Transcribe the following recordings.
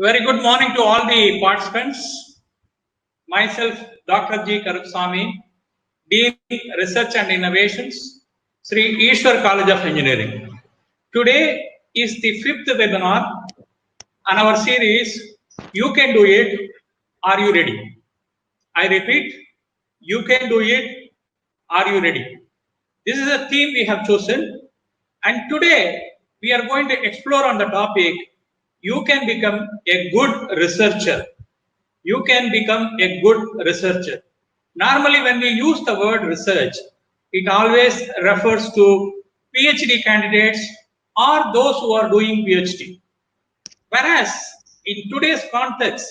Very good morning to all the participants. Myself, Dr. G. Karupsamy, Dean Research and Innovations, Sri Ishwar College of Engineering. Today is the fifth webinar on our series, You Can Do It, Are You Ready? I repeat, you can do it, are you ready? This is a theme we have chosen, and today we are going to explore on the topic, you can become a good researcher. You can become a good researcher. Normally, when we use the word research, it always refers to PhD candidates or those who are doing PhD. Whereas in today's context,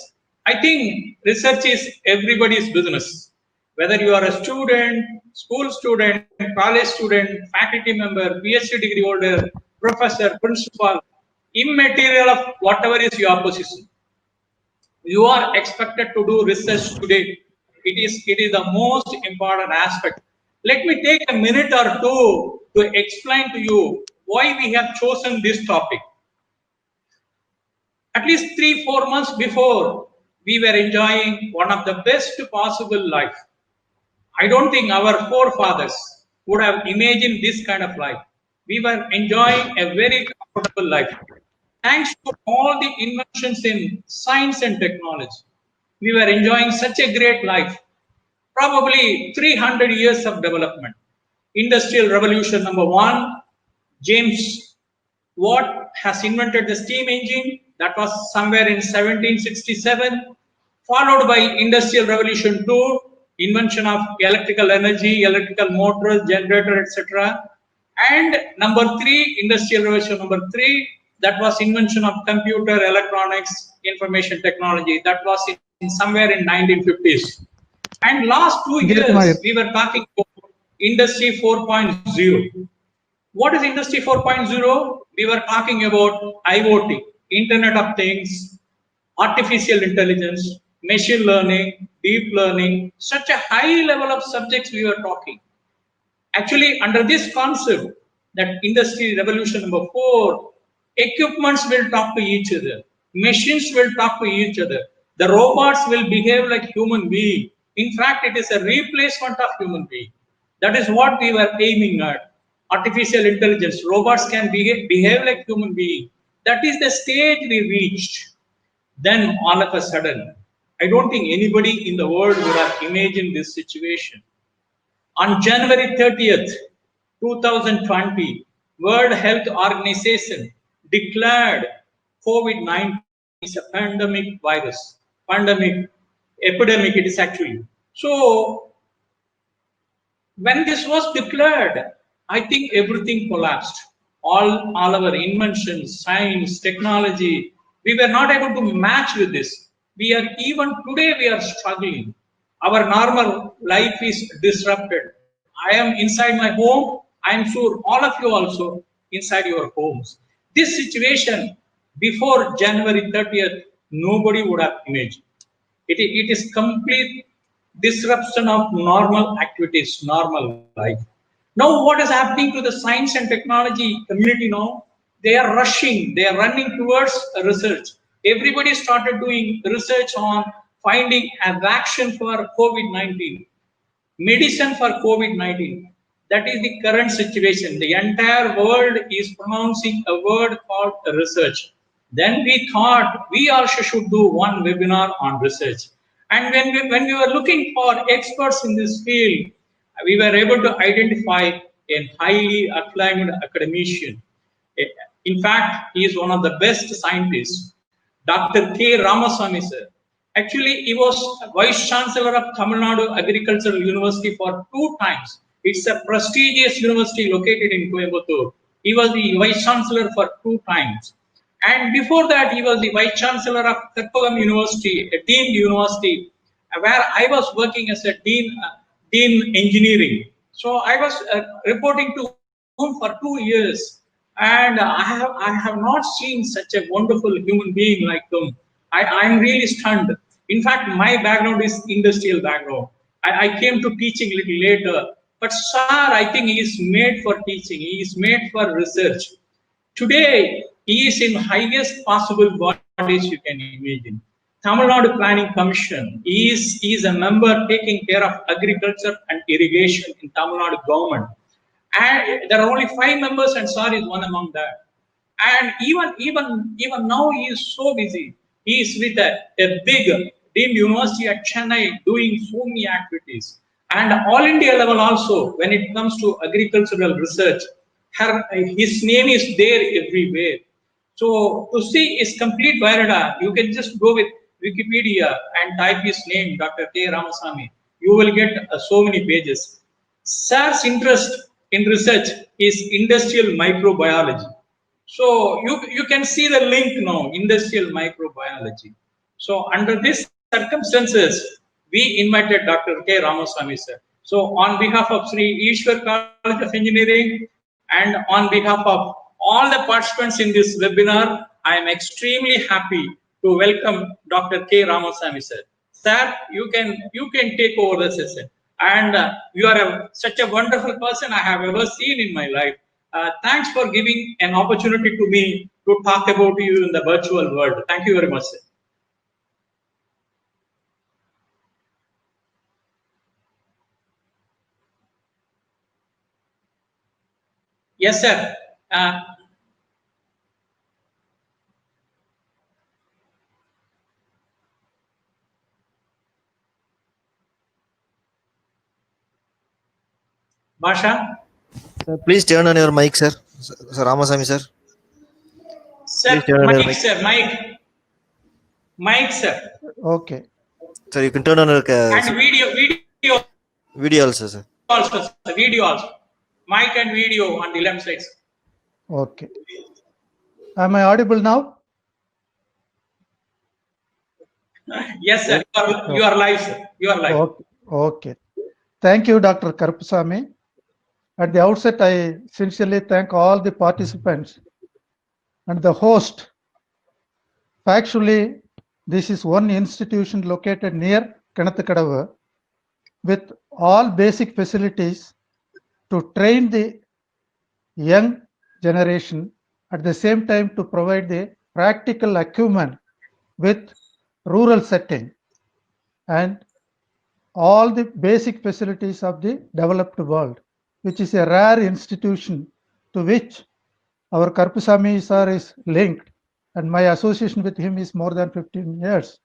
I think research is everybody's business. Whether you are a student, school student, college student, faculty member, PhD degree holder, professor, principal, immaterial of whatever is your position, you are expected to do research today. It is the most important aspect. Let me take a minute or two to explain to you why we have chosen this topic. At least 3-4 months before, we were enjoying one of the best possible life. I don't think our forefathers would have imagined this kind of life. We were enjoying a very comfortable life. Thanks to all the inventions in science and technology, we were enjoying such a great life. Probably 300 years of development. Industrial Revolution number 1, James Watt has invented the steam engine. That was somewhere in 1767, followed by Industrial Revolution 2, invention of electrical energy, electrical motors, generator, etc. And number 3, Industrial Revolution number 3, that was invention of computer, electronics, information technology. That was in somewhere in 1950s. And last 2 years, we were talking about Industry 4.0. What is Industry 4.0? We were talking about IoT, Internet of Things, artificial intelligence, machine learning, deep learning, such a high level of subjects we were talking. Actually, under this concept, that Industry Revolution number 4, equipments will talk to each other, machines will talk to each other, the robots will behave like human beings. In fact, it is a replacement of human being. That is what we were aiming at. Artificial intelligence, robots can behave like human beings. That is the stage we reached. Then all of a sudden, I don't think anybody in the world would have imagined this situation. On January 30th, 2020, World Health Organization declared COVID-19 is a pandemic virus. Epidemic it is actually. So, when this was declared, I think everything collapsed. All our inventions, science, technology, we were not able to match with this. Even today, we are struggling. Our normal life is disrupted. I am inside my home. I am sure all of you also inside your homes. This situation before January 30th, nobody would have imagined. It is complete disruption of normal activities, normal life. Now, what is happening to the science and technology community now? They are rushing, they are running towards research. Everybody started doing research on finding a vaccine for COVID-19, medicine for COVID-19. That is the current situation. The entire world is pronouncing a word called research. Then we thought we also should do one webinar on research. And when we were looking for experts in this field, we were able to identify a highly acclaimed academician. In fact, he is one of the best scientists, Dr. K. Ramaswamy sir. Actually, he was Vice Chancellor of Tamil Nadu Agricultural University for 2 times. It's a prestigious university located in Coimbatore. He was the Vice Chancellor for 2 times. And before that, he was the Vice Chancellor of Karpagam University, a deemed university, where I was working as a dean engineering. So I was reporting to him for 2 years, and I have not seen such a wonderful human being like him. I am really stunned. In fact, my background is industrial background. I came to teaching a little later, but sir, I think he is made for teaching. He is made for research. Today, he is in highest possible body you can imagine. Tamil Nadu Planning Commission is a member taking care of agriculture and irrigation in Tamil Nadu government. And there are only 5 members, and Sir is one among that. And even now he is so busy. He is with a big deemed university at Chennai doing so many activities. And all India level also, when it comes to agricultural research, his name is there everywhere. So to see his complete biodata, you can just go with Wikipedia and type his name, Dr. K. Ramasamy. You will get so many pages. Sir's interest in research is industrial microbiology. So you can see the link now, industrial microbiology. So under these circumstances, we invited Dr. K. Ramasamy sir. So on behalf of Sri Ishwar College of Engineering and on behalf of all the participants in this webinar, I am extremely happy to welcome Dr. K. Ramasamy sir. Sir, you can take over the session. And you are such a wonderful person I have ever seen in my life. Thanks for giving an opportunity to me to talk about you in the virtual world. Thank you very much, sir. Yes, sir. Basha? Sir, please turn on your mic, sir. Sir Ramasamy, sir. Sir, Please turn on your mic, sir, mic. Mic, sir. Okay. Sir, you can turn on your And video also, sir. Also, sir. Video also. Mic and video on the left side. Okay. Am I audible now? Yes, sir. You are live, sir. You are live. Okay. Okay. Thank you, Dr. Karupasamy. At the outset, I sincerely thank all the participants and the host. Factually, this is one institution located near Kanathakadava with all basic facilities to train the young generation, at the same time to provide the practical acumen with rural setting and all the basic facilities of the developed world, which is a rare institution to which our Karupasamy sir is linked, and my association with him is more than 15 years.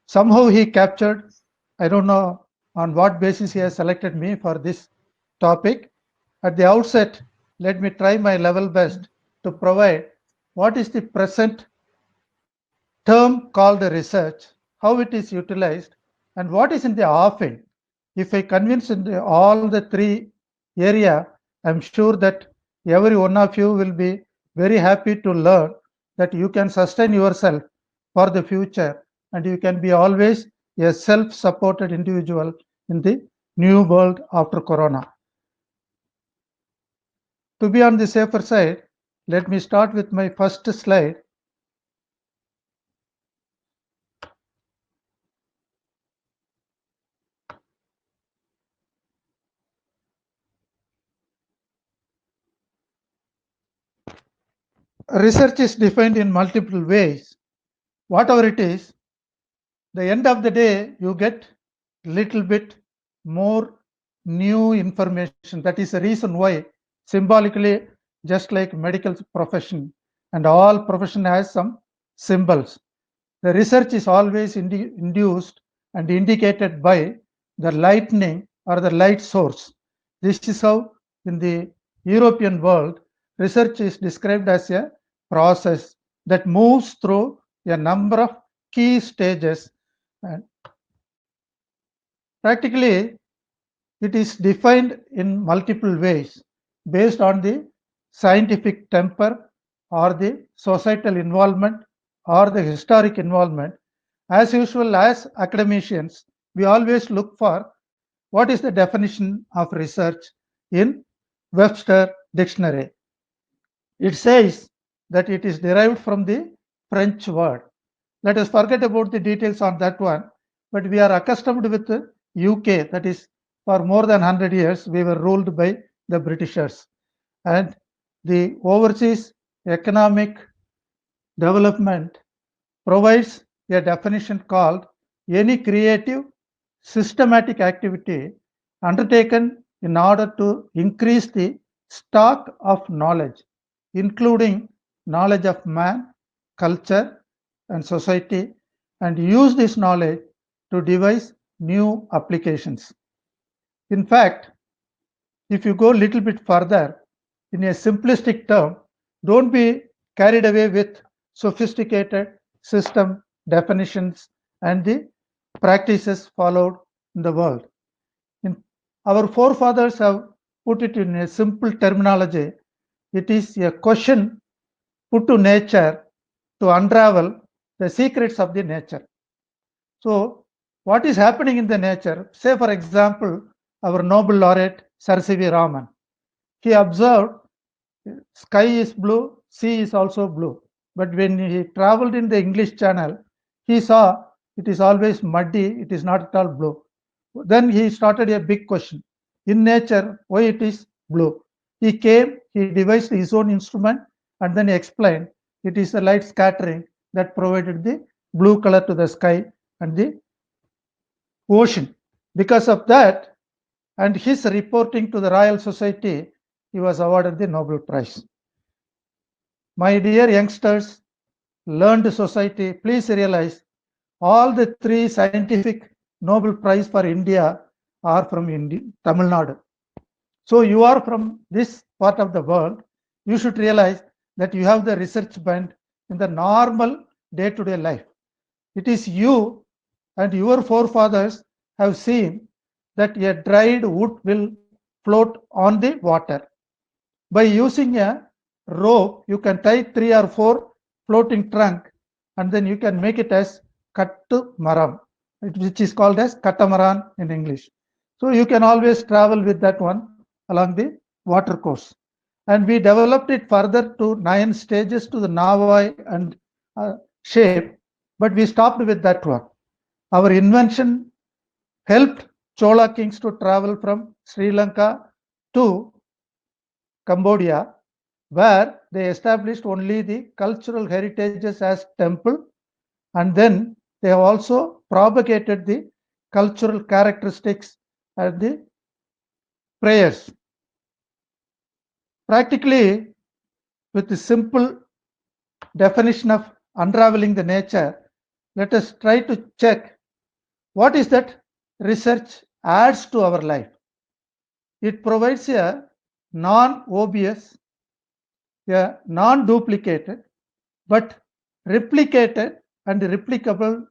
Somehow he captured, I don't know on what basis he has selected me for this topic. At the outset, let me try my level best to provide what is the present term called research, how it is utilized, and what is in the offing. If I convince in all the three area, I'm sure that every one of you will be very happy to learn that you can sustain yourself for the future and you can be always a self-supported individual in the new world after Corona. To be on the safer side, let me start with my first slide. Research is defined in multiple ways. Whatever it is, the end of the day, you get little bit more new information. That is the reason why symbolically, just like medical profession and all profession has some symbols. The research is always induced and indicated by the lightning or the light source. This is how in the European world, research is described as a process that moves through a number of key stages. And practically, it is defined in multiple ways based on the scientific temper or the societal involvement or the historic involvement. As usual, as academicians, we always look for what is the definition of research in Webster Dictionary. It says that it is derived from the French word. Let us forget about the details on that one, but we are accustomed with the UK, that is for more than 100 years, we were ruled by the Britishers. And the overseas economic development provides a definition called any creative, systematic activity undertaken in order to increase the stock of knowledge, including knowledge of man, culture, and society, and use this knowledge to devise new applications. In fact, if you go a little bit further, in a simplistic term, don't be carried away with sophisticated system definitions and the practices followed in the world. Our forefathers have put it in a simple terminology. It is a question put to nature to unravel the secrets of the nature. So, what is happening in the nature? Say, for example, our Nobel laureate Sir C.V. Raman. He observed sky is blue, sea is also blue. But when he traveled in the English Channel, he saw it is always muddy, it is not at all blue. Then he started a big question. In nature, why it is blue? He came, he devised his own instrument, and then he explained it is the light scattering that provided the blue color to the sky and the ocean. Because of that, and his reporting to the Royal Society, he was awarded the Nobel Prize. My dear youngsters, learned society, please realize all the three scientific Nobel Prize for India are from India, Tamil Nadu. So you are from this part of the world. You should realize that you have the research bent in the normal day-to-day life. It is you and your forefathers have seen that a dried wood will float on the water. By using a rope, you can tie 3 or 4 floating trunk and then you can make it as kattu maram, which is called as catamaran in English. So you can always travel with that one along the water course. And we developed it further to 9 stages to the Navai and shape, but we stopped with that one. Our invention helped Chola kings to travel from Sri Lanka to Cambodia, where they established only the cultural heritages as temple, and then they have also propagated the cultural characteristics and the prayers. Practically, with the simple definition of unraveling the nature, let us try to check what is that research adds to our life. It provides a non-obvious, a non-duplicated, but replicated and replicable,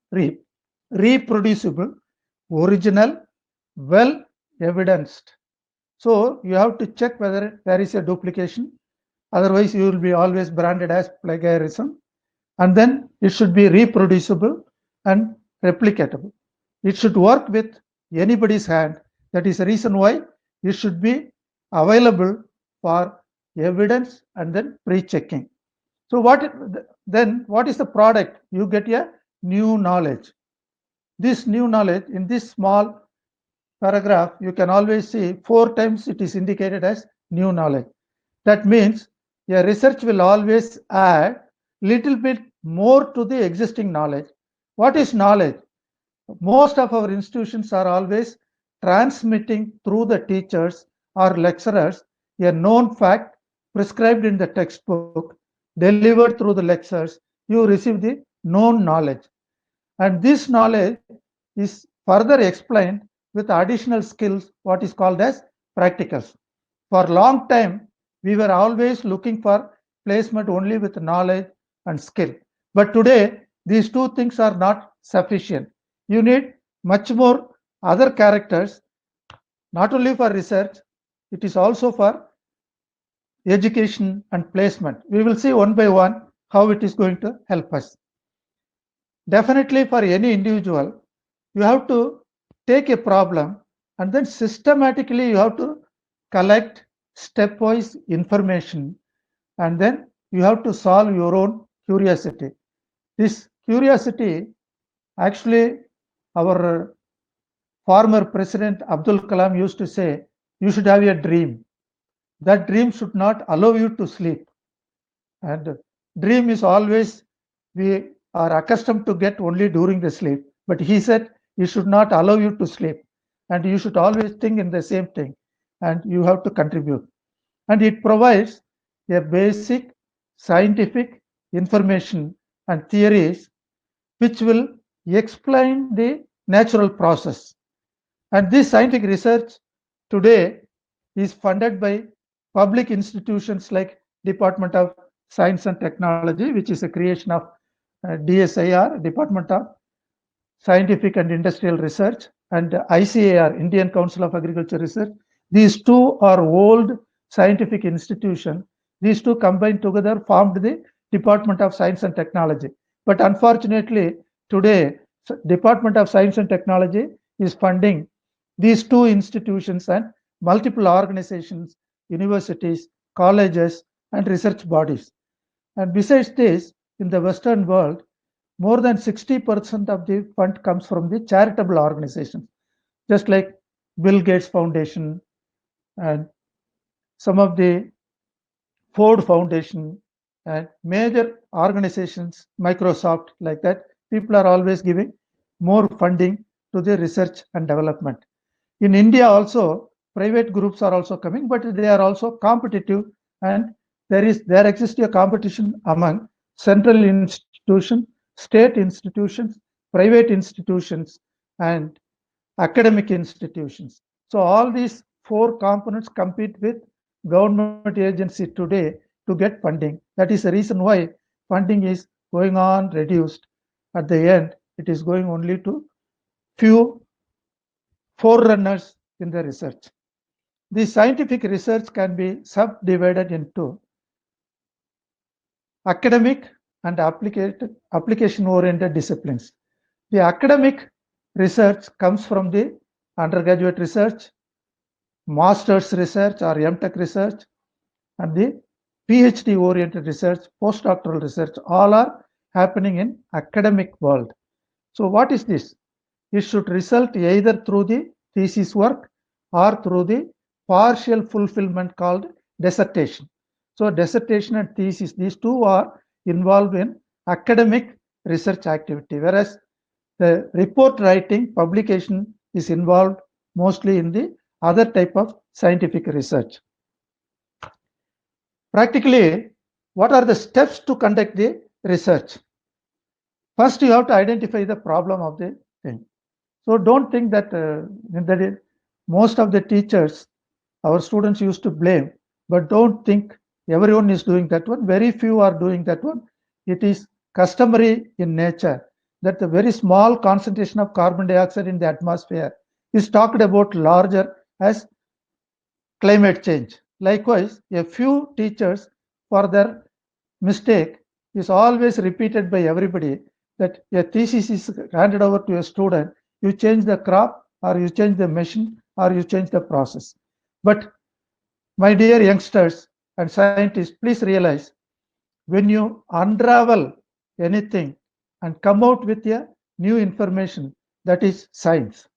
reproducible, original, well evidenced. So you have to check whether there is a duplication. Otherwise, you will be always branded as plagiarism. And then it should be reproducible and replicatable. It should work with anybody's hand. That is the reason why it should be available for evidence and then pre-checking. So what is the product? You get a new knowledge. This new knowledge in this small paragraph, you can always see 4 times it is indicated as new knowledge. That means a research will always add little bit more to the existing knowledge. What is knowledge? Most of our institutions are always transmitting through the teachers or lecturers a known fact prescribed in the textbook, delivered through the lectures. You receive the known knowledge. And this knowledge is further explained with additional skills, what is called as practicals. For a long time, we were always looking for placement only with knowledge and skill. But today, these two things are not sufficient. You need much more other characters, not only for research, it is also for education and placement. We will see one by one how it is going to help us. Definitely for any individual, you have to take a problem and then systematically you have to collect stepwise information and then you have to solve your own curiosity. This curiosity, actually, our former President Abdul Kalam used to say, you should have a dream. That dream should not allow you to sleep. And dream is always we are accustomed to get only during the sleep. But he said, he should not allow you to sleep. And you should always think in the same thing. And you have to contribute. And it provides a basic scientific information and theories which will explain the natural process. And this scientific research today is funded by public institutions like Department of Science and Technology, which is a creation of DSIR, Department of Scientific and Industrial Research, and ICAR, Indian Council of Agriculture Research. These two are old scientific institutions. These two combined together formed the Department of Science and Technology. But unfortunately, today, Department of Science and Technology is funding these two institutions and multiple organizations, universities, colleges, and research bodies. And besides this, in the Western world, more than 60% of the fund comes from the charitable organizations, just like Bill Gates Foundation and some of the Ford Foundation and major organizations, Microsoft, like that. People are always giving more funding to the research and development. In India also, private groups are also coming, but they are also competitive, and there exists a competition among central institutions, state institutions, private institutions, and academic institutions. So all these four components compete with government agency today to get funding. That is the reason why funding is going on reduced. At the end, it is going only to few forerunners in the research. The scientific research can be subdivided into academic and application-oriented disciplines. The academic research comes from the undergraduate research, master's research or MTech research, and the PhD-oriented research, postdoctoral research, all are happening in academic world. So what is this? It should result either through the thesis work or through the partial fulfillment called dissertation. So dissertation and thesis, these two are involved in academic research activity, whereas the report writing, publication is involved mostly in the other type of scientific research. Practically, what are the steps to conduct the research? First, you have to identify the problem of the thing. So don't think that, most of the teachers, our students used to blame, but don't think everyone is doing that one. Very few are doing that one. It is customary in nature that the very small concentration of carbon dioxide in the atmosphere is talked about larger as climate change. Likewise, a few teachers, for their mistake, is always repeated by everybody that a thesis is handed over to a student, you change the crop or you change the machine or you change the process. But my dear youngsters and scientists, please realize, when you unravel anything and come out with a new information, that is science.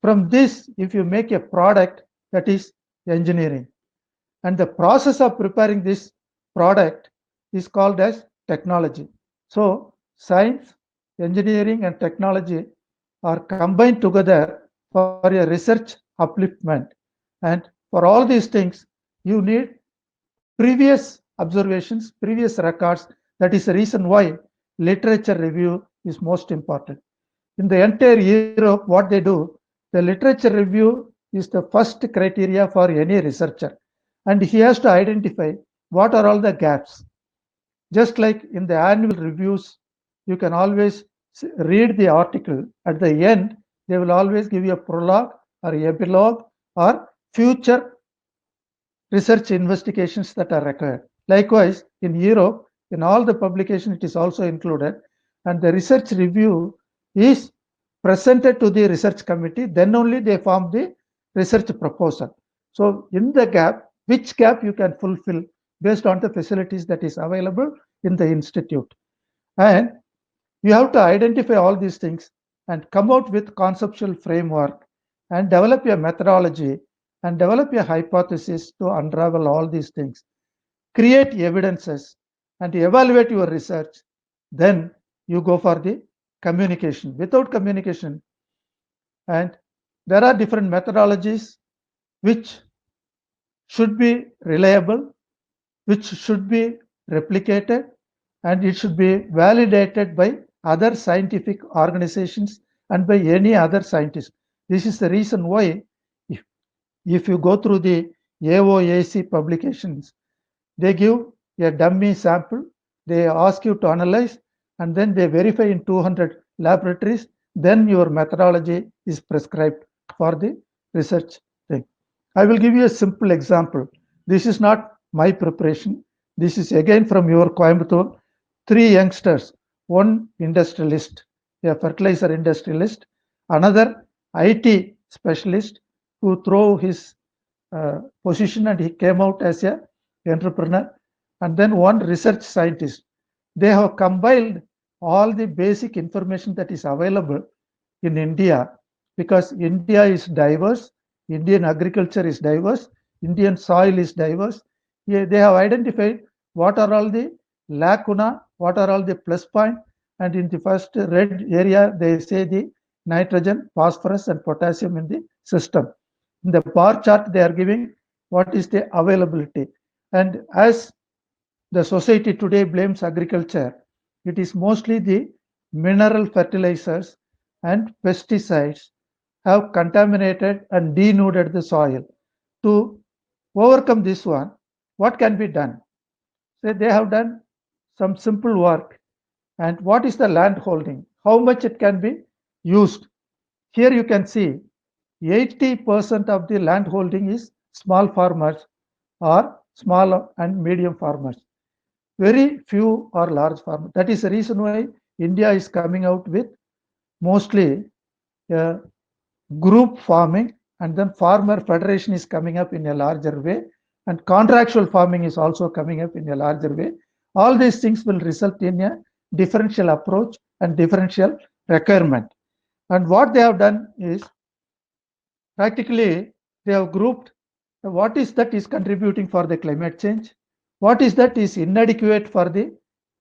From this, if you make a product, that is engineering. And the process of preparing this product is called as technology. So science, engineering, and technology are combined together for a research upliftment. And for all these things, you need previous observations, previous records. That is the reason why literature review is most important. In the entire Europe, what they do, the literature review is the first criteria for any researcher. And he has to identify what are all the gaps. Just like in the annual reviews, you can always read the article. At the end, they will always give you a prologue or epilogue or future research investigations that are required. Likewise, in Europe, in all the publication, it is also included. And the research review is presented to the research committee. Then only they form the research proposal. So in the gap, which gap you can fulfill based on the facilities that is available in the institute. And you have to identify all these things and come out with conceptual framework and develop a methodology and develop a hypothesis to unravel all these things. Create evidences and evaluate your research then you go for the communication. Without communication, and there are different methodologies which should be reliable, which should be replicated, and it should be validated by other scientific organizations and by any other scientist. This is the reason why if you go through the AOAC publications, they give a dummy sample, they ask you to analyze, and then they verify in 200 laboratories, then your methodology is prescribed for the research thing. I will give you a simple example. This is not my preparation. This is again from your Coimbatore. 3 youngsters, one industrialist, a fertilizer industrialist, another IT specialist who threw his position and he came out as a entrepreneur, and then one research scientist. They have compiled all the basic information that is available in India, because India is diverse, Indian agriculture is diverse, Indian soil is diverse. They have identified what are all the lacuna, what are all the plus point, and in the first red area they say the nitrogen, phosphorus and potassium in the system. In the bar chart they are giving what is the availability. And as the society today blames agriculture, it is mostly the mineral fertilizers and pesticides have contaminated and denuded the soil. To overcome this one, what can be done? So they have done some simple work. And what is the land holding? How much it can be used? Here you can see 80% of the land holding is small farmers or small and medium farmers. Very few are large farmers. That is the reason why India is coming out with mostly group farming, and then farmer federation is coming up in a larger way, and contractual farming is also coming up in a larger way. All these things will result in a differential approach and differential requirement. And what they have done is practically they have grouped what is that is contributing for the climate change, what is that is inadequate for the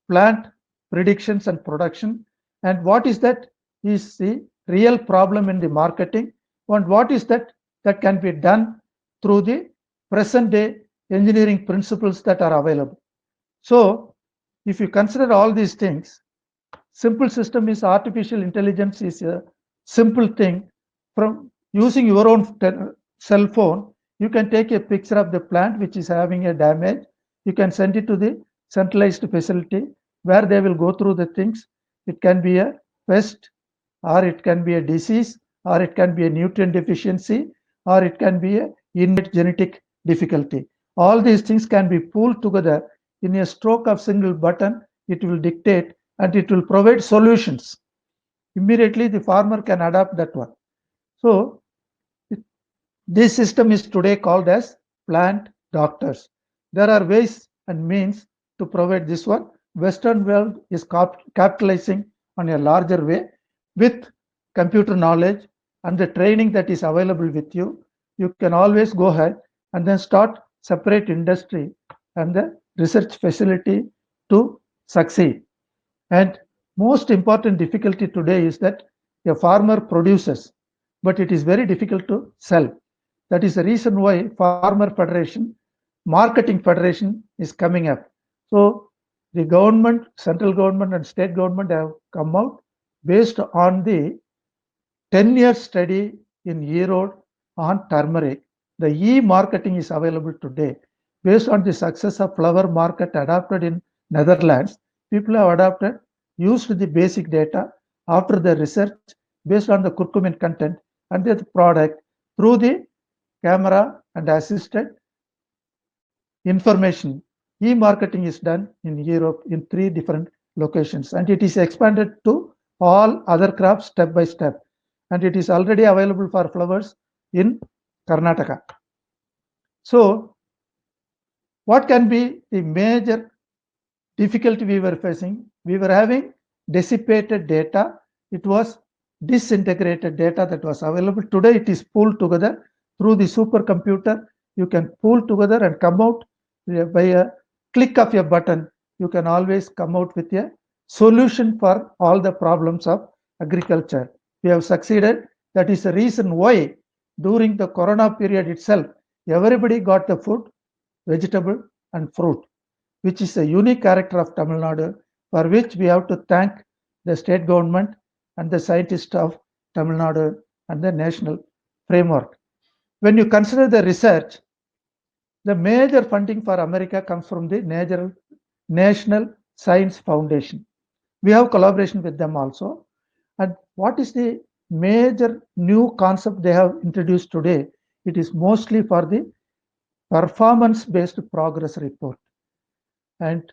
plant predictions and production, and what is that is the real problem in the marketing, and what is that that can be done through the present day engineering principles that are available. So if you consider all these things, simple system is artificial intelligence is a simple thing. From using your own cell phone, you can take a picture of the plant which is having a damage. You can send it to the centralized facility where they will go through the things. It can be a pest, or it can be a disease, or it can be a nutrient deficiency, or it can be a innate genetic difficulty. All these things can be pulled together in a stroke of single button. It will dictate and it will provide solutions. Immediately the farmer can adapt that one. So this system is today called as plant doctors. There are ways and means to provide this one. Western world is capitalizing on a larger way with computer knowledge and the training that is available with you. You can always go ahead and then start separate industry and the research facility to succeed. And most important difficulty today is that a farmer produces, but it is very difficult to sell. That is the reason why Farmer Federation, Marketing Federation is coming up. So the government, central government and state government have come out based on the 10-year study in Erode on turmeric. The e-marketing is available today. Based on the success of flower market adopted in Netherlands, people have adopted, used the basic data after the research based on the curcumin content and the product through the camera and assisted information. E-marketing is done in Europe in 3 different locations, and it is expanded to all other crops step by step. And it is already available for flowers in Karnataka. So what can be the major difficulty we were facing? We were having dissipated data. It was disintegrated data that was available. Today it is pulled together through the supercomputer. You can pull together and come out by a click of a button. You can always come out with a solution for all the problems of agriculture. We have succeeded. That is the reason why during the corona period itself, everybody got the food, vegetable and fruit, which is a unique character of Tamil Nadu, for which we have to thank the state government and the scientists of Tamil Nadu and the national framework. When you consider the research, the major funding for America comes from the National Science Foundation. We have collaboration with them also. And what is the major new concept they have introduced today? It is mostly for the performance-based progress report. And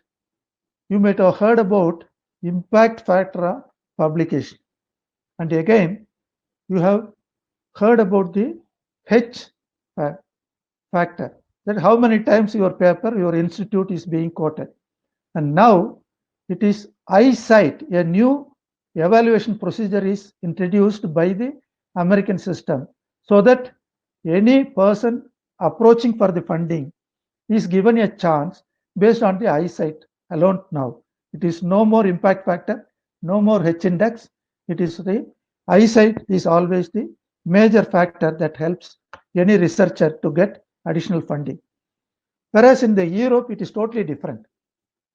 you might have heard about impact factor publication. And again, you have heard about the H factor, that how many times your paper, your institute is being quoted. And now it is eyesight, a new evaluation procedure is introduced by the American system, so that any person approaching for the funding is given a chance based on the eyesight alone now. It is no more impact factor, no more H index. It is the eyesight is always the major factor that helps any researcher to get additional funding. Whereas in the Europe, it is totally different.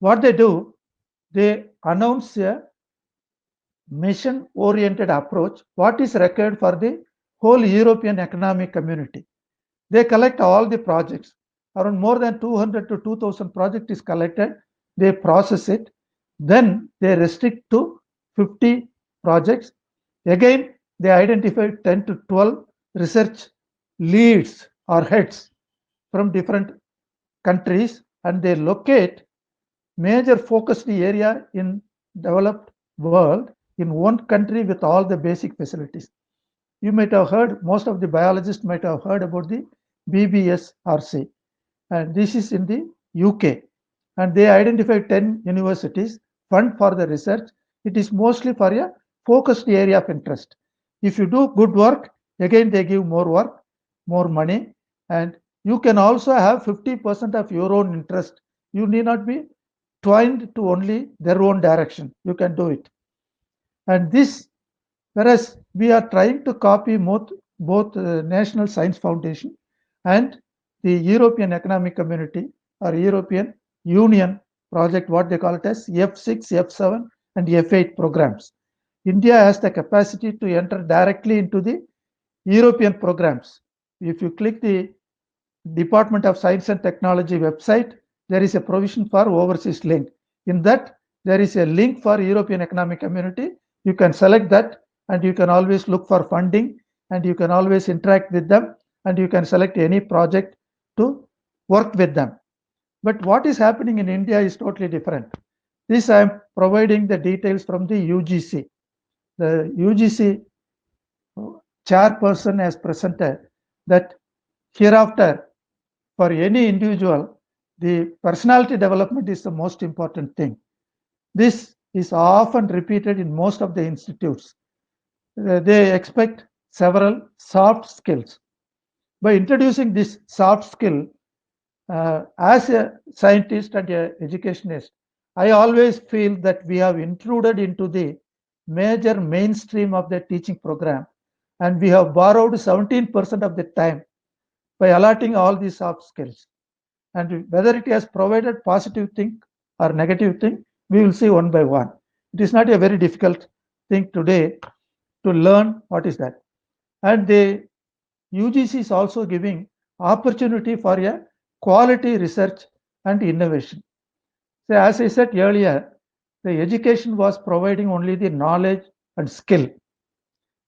What they do, they announce a mission-oriented approach, what is required for the whole European economic community. They collect all the projects. Around more than 200 to 2000 project is collected. They process it. Then they restrict to 50 projects. Again, they identify 10 to 12 research leads or heads from different countries, and they locate major focused area in developed world in one country with all the basic facilities. You might have heard, most of the biologists might have heard about the BBSRC, and this is in the UK, and they identify 10 universities, fund for the research. It is mostly for a focused area of interest. If you do good work, again they give more work, more money, and you can also have 50% of your own interest. You need not be twined to only their own direction. You can do it. And this, whereas we are trying to copy both National Science Foundation and the European Economic Community or European Union project, what they call it as F6, F7 and F8 programs. India has the capacity to enter directly into the European programs. If you click the Department of Science and Technology website, there is a provision for overseas link. In that, there is a link for European Economic Community. You can select that, and you can always look for funding, and you can always interact with them, and you can select any project to work with them. But what is happening in India is totally different. This I am providing the details from the UGC. The UGC chairperson has presented that hereafter, for any individual, the personality development is the most important thing. This is often repeated in most of the institutes. They expect several soft skills. By introducing this soft skill, as a scientist and an educationist, I always feel that we have intruded into the major mainstream of the teaching program, and we have borrowed 17% of the time by allotting all these soft skills. And whether it has provided positive thing or negative thing, we will see one by one. It is not a very difficult thing today to learn what is that. And the UGC is also giving opportunity for a quality research and innovation. So as I said earlier, the education was providing only the knowledge and skill.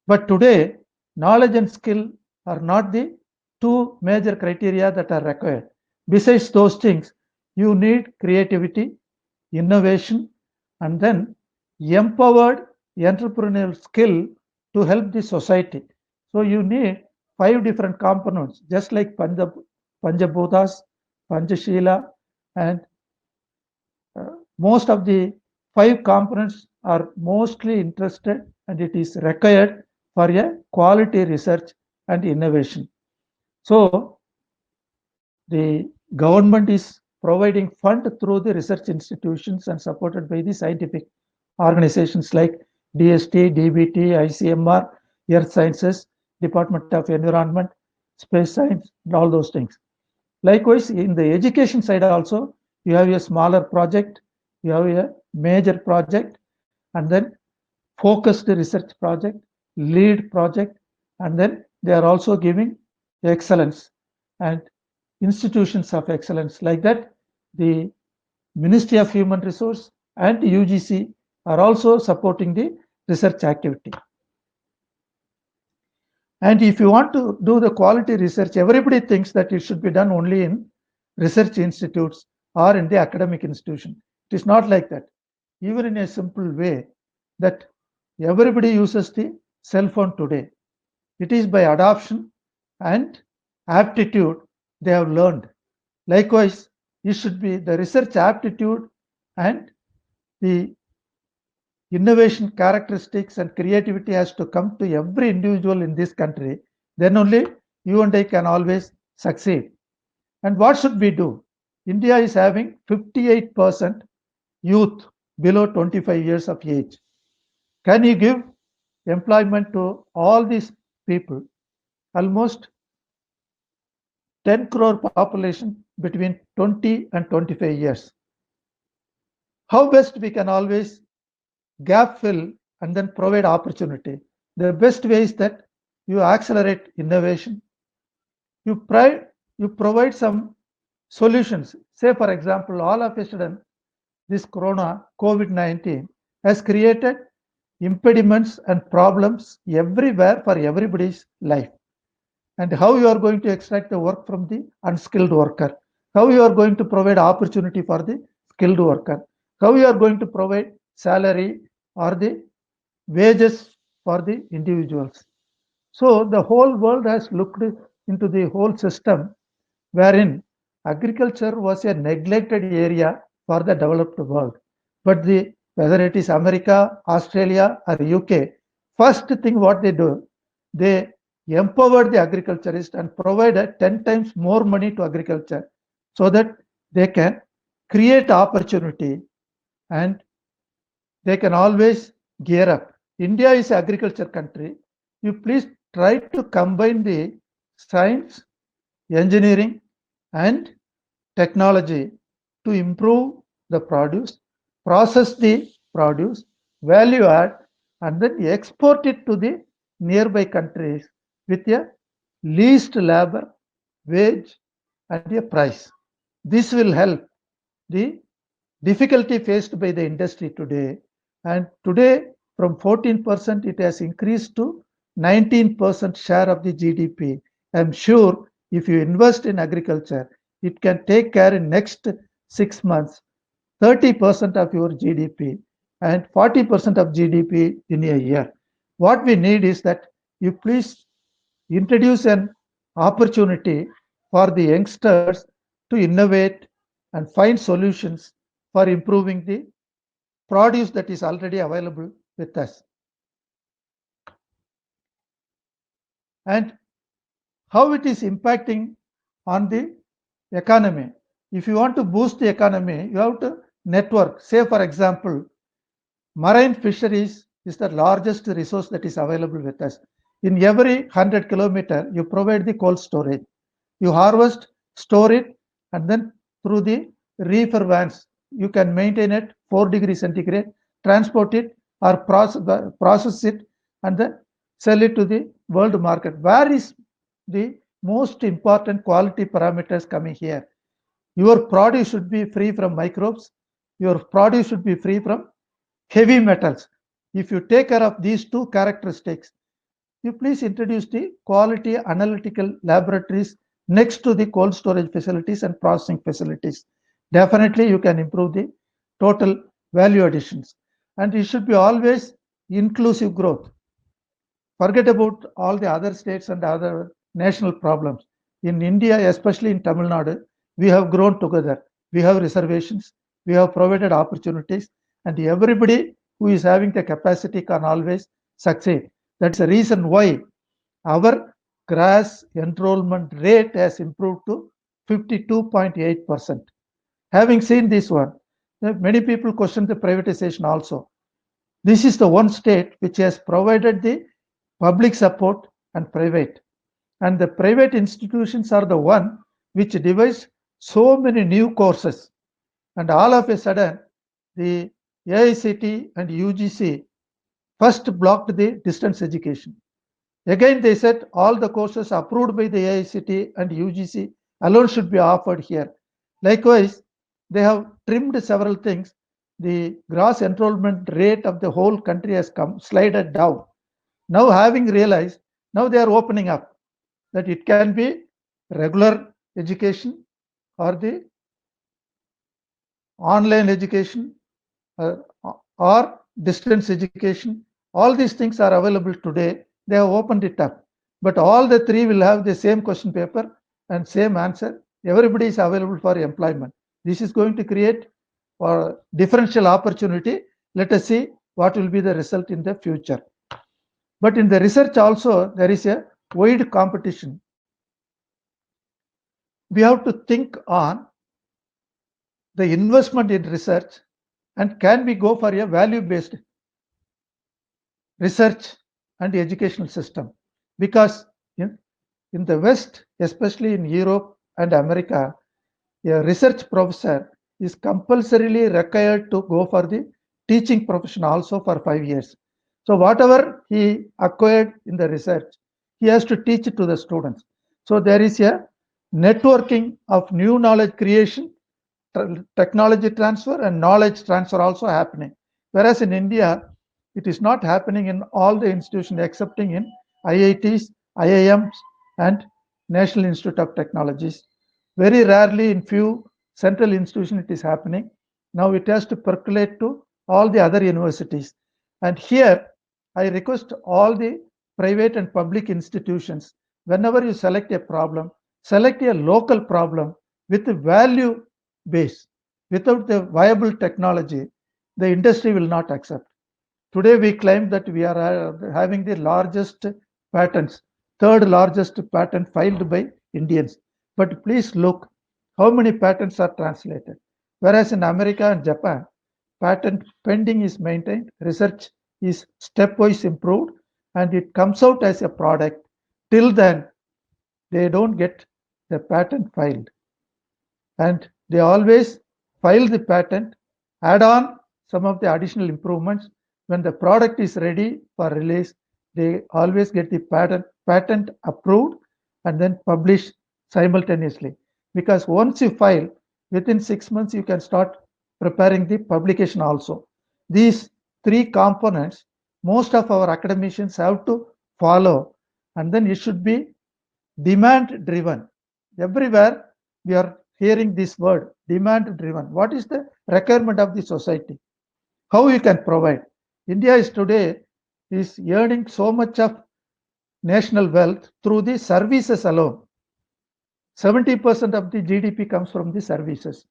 But today, knowledge and skill are not the two major criteria that are required. Besides those things, you need creativity, innovation, and then empowered entrepreneurial skill to help the society. So you need 5 different components, just like Panchabhutas, Panchashila, and most of the 5 components are mostly interested, and it is required for a quality research and innovation. So the government is providing fund through the research institutions and supported by the scientific organizations like DST, DBT, ICMR, Earth Sciences, Department of Environment, Space Science, and all those things. Likewise, in the education side also, you have a smaller project, you have a major project, and then focused research project, lead project, and then they are also giving excellence and institutions of excellence. Like that, the Ministry of Human Resource and UGC are also supporting the research activity. And if you want to do the quality research, everybody thinks that it should be done only in research institutes or in the academic institution. It is not like that. Even in a simple way, that everybody uses the cell phone today. It is by adoption and aptitude they have learned. Likewise, it should be the research aptitude and the innovation characteristics and creativity has to come to every individual in this country. Then only you and I can always succeed. And what should we do? India is having 58% youth below 25 years of age. Can you give employment to all these people? Almost 10 crore population between 20 and 25 years. How best we can always gap fill and then provide opportunity? The best way is that you accelerate innovation. You provide some solutions. Say, for example, all of a sudden, this corona, COVID-19, has created impediments and problems everywhere for everybody's life. And how you are going to extract the work from the unskilled worker, how you are going to provide opportunity for the skilled worker, how you are going to provide salary or the wages for the individuals. So the whole world has looked into the whole system wherein agriculture was a neglected area for the developed world. But whether it is America, Australia, or UK, first thing what they do, they empowered the agriculturist and provided 10 times more money to agriculture so that they can create opportunity and they can always gear up. India is an agriculture country. You please try to combine the science, engineering, and technology to improve the produce, process the produce, value add, and then export it to the nearby countries with a least labor, wage, and a price. This will help the difficulty faced by the industry today. And today, from 14%, it has increased to 19% share of the GDP. I'm sure if you invest in agriculture, it can take care in next 6 months 30% of your GDP and 40% of GDP in a year. What we need is that you please introduce an opportunity for the youngsters to innovate and find solutions for improving the produce that is already available with us. And how it is impacting on the economy. If you want to boost the economy, you have to network. Say, for example, marine fisheries is the largest resource that is available with us. In every 100 kilometer, you provide the cold storage. You harvest, store it, and then through the reefer vans, you can maintain it 4 degrees centigrade, transport it or process it, and then sell it to the world market. Where is the most important quality parameters coming here? Your produce should be free from microbes. Your produce should be free from heavy metals. If you take care of these two characteristics, you please introduce the quality analytical laboratories next to the cold storage facilities and processing facilities. Definitely, you can improve the total value additions. And it should be always inclusive growth. Forget about all the other states and other national problems. In India, especially in Tamil Nadu, we have grown together. We have reservations. We have provided opportunities. And everybody who is having the capacity can always succeed. That's the reason why our gross enrollment rate has improved to 52.8%. Having seen this one, many people question the privatization also. This is the one state which has provided the public support and private. And the private institutions are the one which devise so many new courses. And all of a sudden, the AICT and UGC first blocked the distance education. Again, they said all the courses approved by the AICT and UGC alone should be offered here. Likewise, they have trimmed several things. The gross enrollment rate of the whole country has come slided down. Now, having realized, now they are opening up that it can be regular education or the online education or distance education. All these things are available today. They have opened it up. But all the three will have the same question paper and same answer. Everybody is available for employment. This is going to create a differential opportunity. Let us see what will be the result in the future. But in the research also, there is a wide competition. We have to think on the investment in research, and can we go for a value-based research and educational system? Because in the West, especially in Europe and America, a research professor is compulsorily required to go for the teaching profession also for 5 years. So whatever he acquired in the research, he has to teach it to the students. So there is a networking of new knowledge creation, technology transfer, and knowledge transfer also happening. Whereas in India, it is not happening in all the institutions excepting in IITs, IIMs, and National Institute of Technologies. Very rarely in few central institutions it is happening. Now it has to percolate to all the other universities. And here I request all the private and public institutions, whenever you select a problem, select a local problem with a value base. Without the viable technology, the industry will not accept. Today we claim that we are having the largest patents, third largest patent filed by Indians. But please look how many patents are translated. Whereas in America and Japan, patent pending is maintained, research is stepwise improved, and it comes out as a product. Till then, they don't get the patent filed. And they always file the patent, add on some of the additional improvements. When the product is ready for release, they always get the patent approved and then published simultaneously. Because once you file, within 6 months, you can start preparing the publication also. These three components, most of our academicians have to follow, and then it should be demand driven. Everywhere we are hearing this word, demand driven. What is the requirement of the society? How you can provide? India is today is earning so much of national wealth through the services alone. 70% of the GDP comes from the services.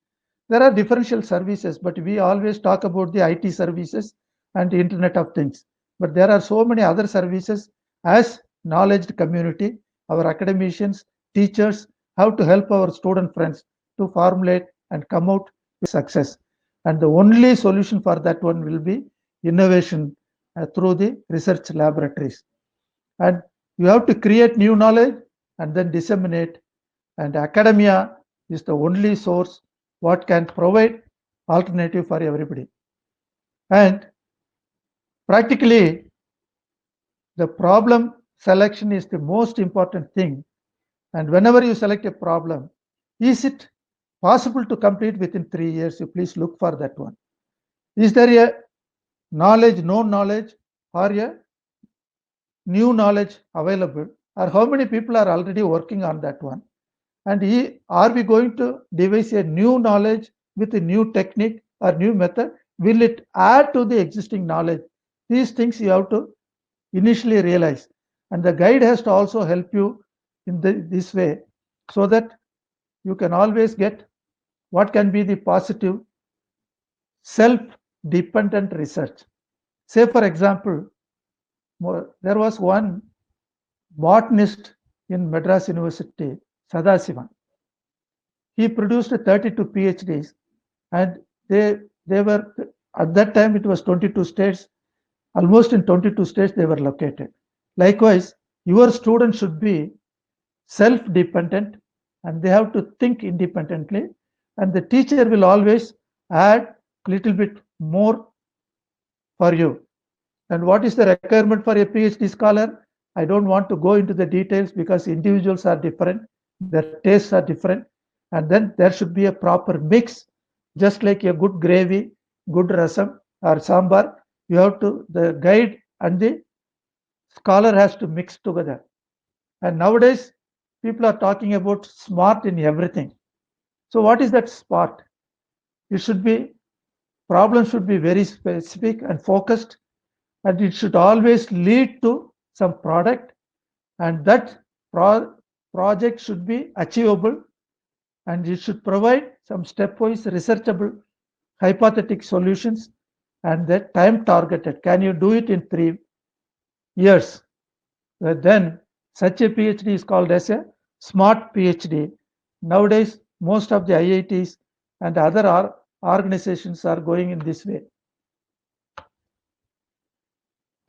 There are differential services, but we always talk about the IT services and the Internet of Things. But there are so many other services as knowledge community, our academicians, teachers, how to help our student friends to formulate and come out with success. And the only solution for that one will be innovation through the research laboratories. And you have to create new knowledge and then disseminate. And academia is the only source what can provide alternative for everybody. And practically, the problem selection is the most important thing. And whenever you select a problem, is it possible to complete within 3 years? You please look for that one. Is there a knowledge, known knowledge, or a new knowledge available? Or how many people are already working on that one? And are we going to devise a new knowledge with a new technique or new method? Will it add to the existing knowledge? These things you have to initially realize. And the guide has to also help you in this way, so that you can always get what can be the positive self-dependent research. Say, for example, there was one botanist in Madras University, Sadasivan. He produced 32 PhDs, and they were, at that time it was 22 states. Almost in 22 states they were located. Likewise, your students should be self-dependent and they have to think independently, and the teacher will always add little bit more for you. And what is the requirement for a PhD scholar? I don't want to go into the details because individuals are different, their tastes are different, and then there should be a proper mix, just like a good gravy, good rasam or sambar. You have to, the guide and the scholar has to mix together. And nowadays, people are talking about smart in everything. So what is that smart? It should be, problem should be very specific and focused, and it should always lead to some product, and that project should be achievable, and it should provide some stepwise researchable hypothetic solutions, and that time targeted. Can you do it in 3 years? Then such a PhD is called as a smart PhD. Nowadays, most of the IITs and other organizations are going in this way.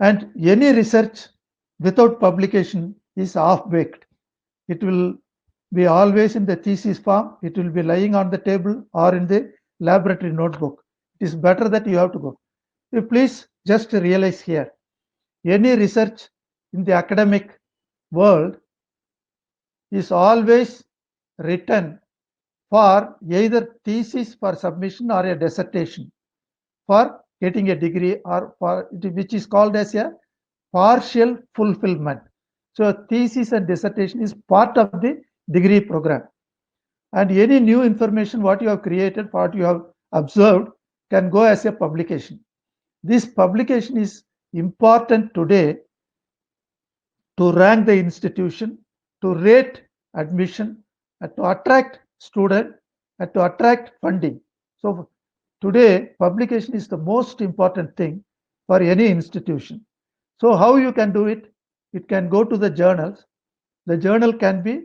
And any research without publication is half-baked. It will be always in the thesis form, it will be lying on the table or in the laboratory notebook. It is better that you have to go. You please just realize here, any research in the academic world is always written for either thesis for submission or a dissertation for getting a degree, or for which is called as a partial fulfillment. So thesis and dissertation is part of the degree program. And any new information what you have created, what you have observed, can go as a publication. This publication is important today to rank the institution, to rate admission, and to attract student, and to attract funding. So today, publication is the most important thing for any institution. So how you can do it? It can go to the journals. The journal can be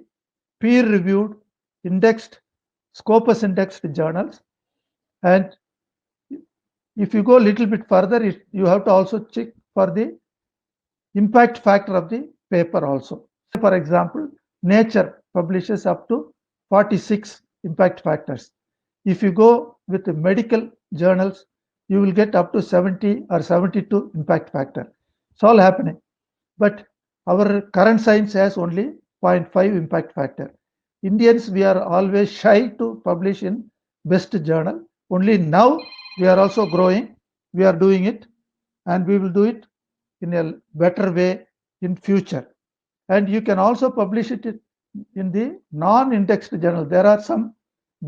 peer-reviewed, indexed, Scopus indexed journals. And if you go a little bit further, you have to also check for the impact factor of the paper also. For example, Nature publishes up to 46 impact factors. If you go with the medical journals, you will get up to 70 or 72 impact factor. It's all happening. But our current science has only 0.5 impact factor. Indians, we are always shy to publish in best journal. Only now we are also growing. We are doing it, and we will do it in a better way in future. And you can also publish it in the non-indexed journal. There are some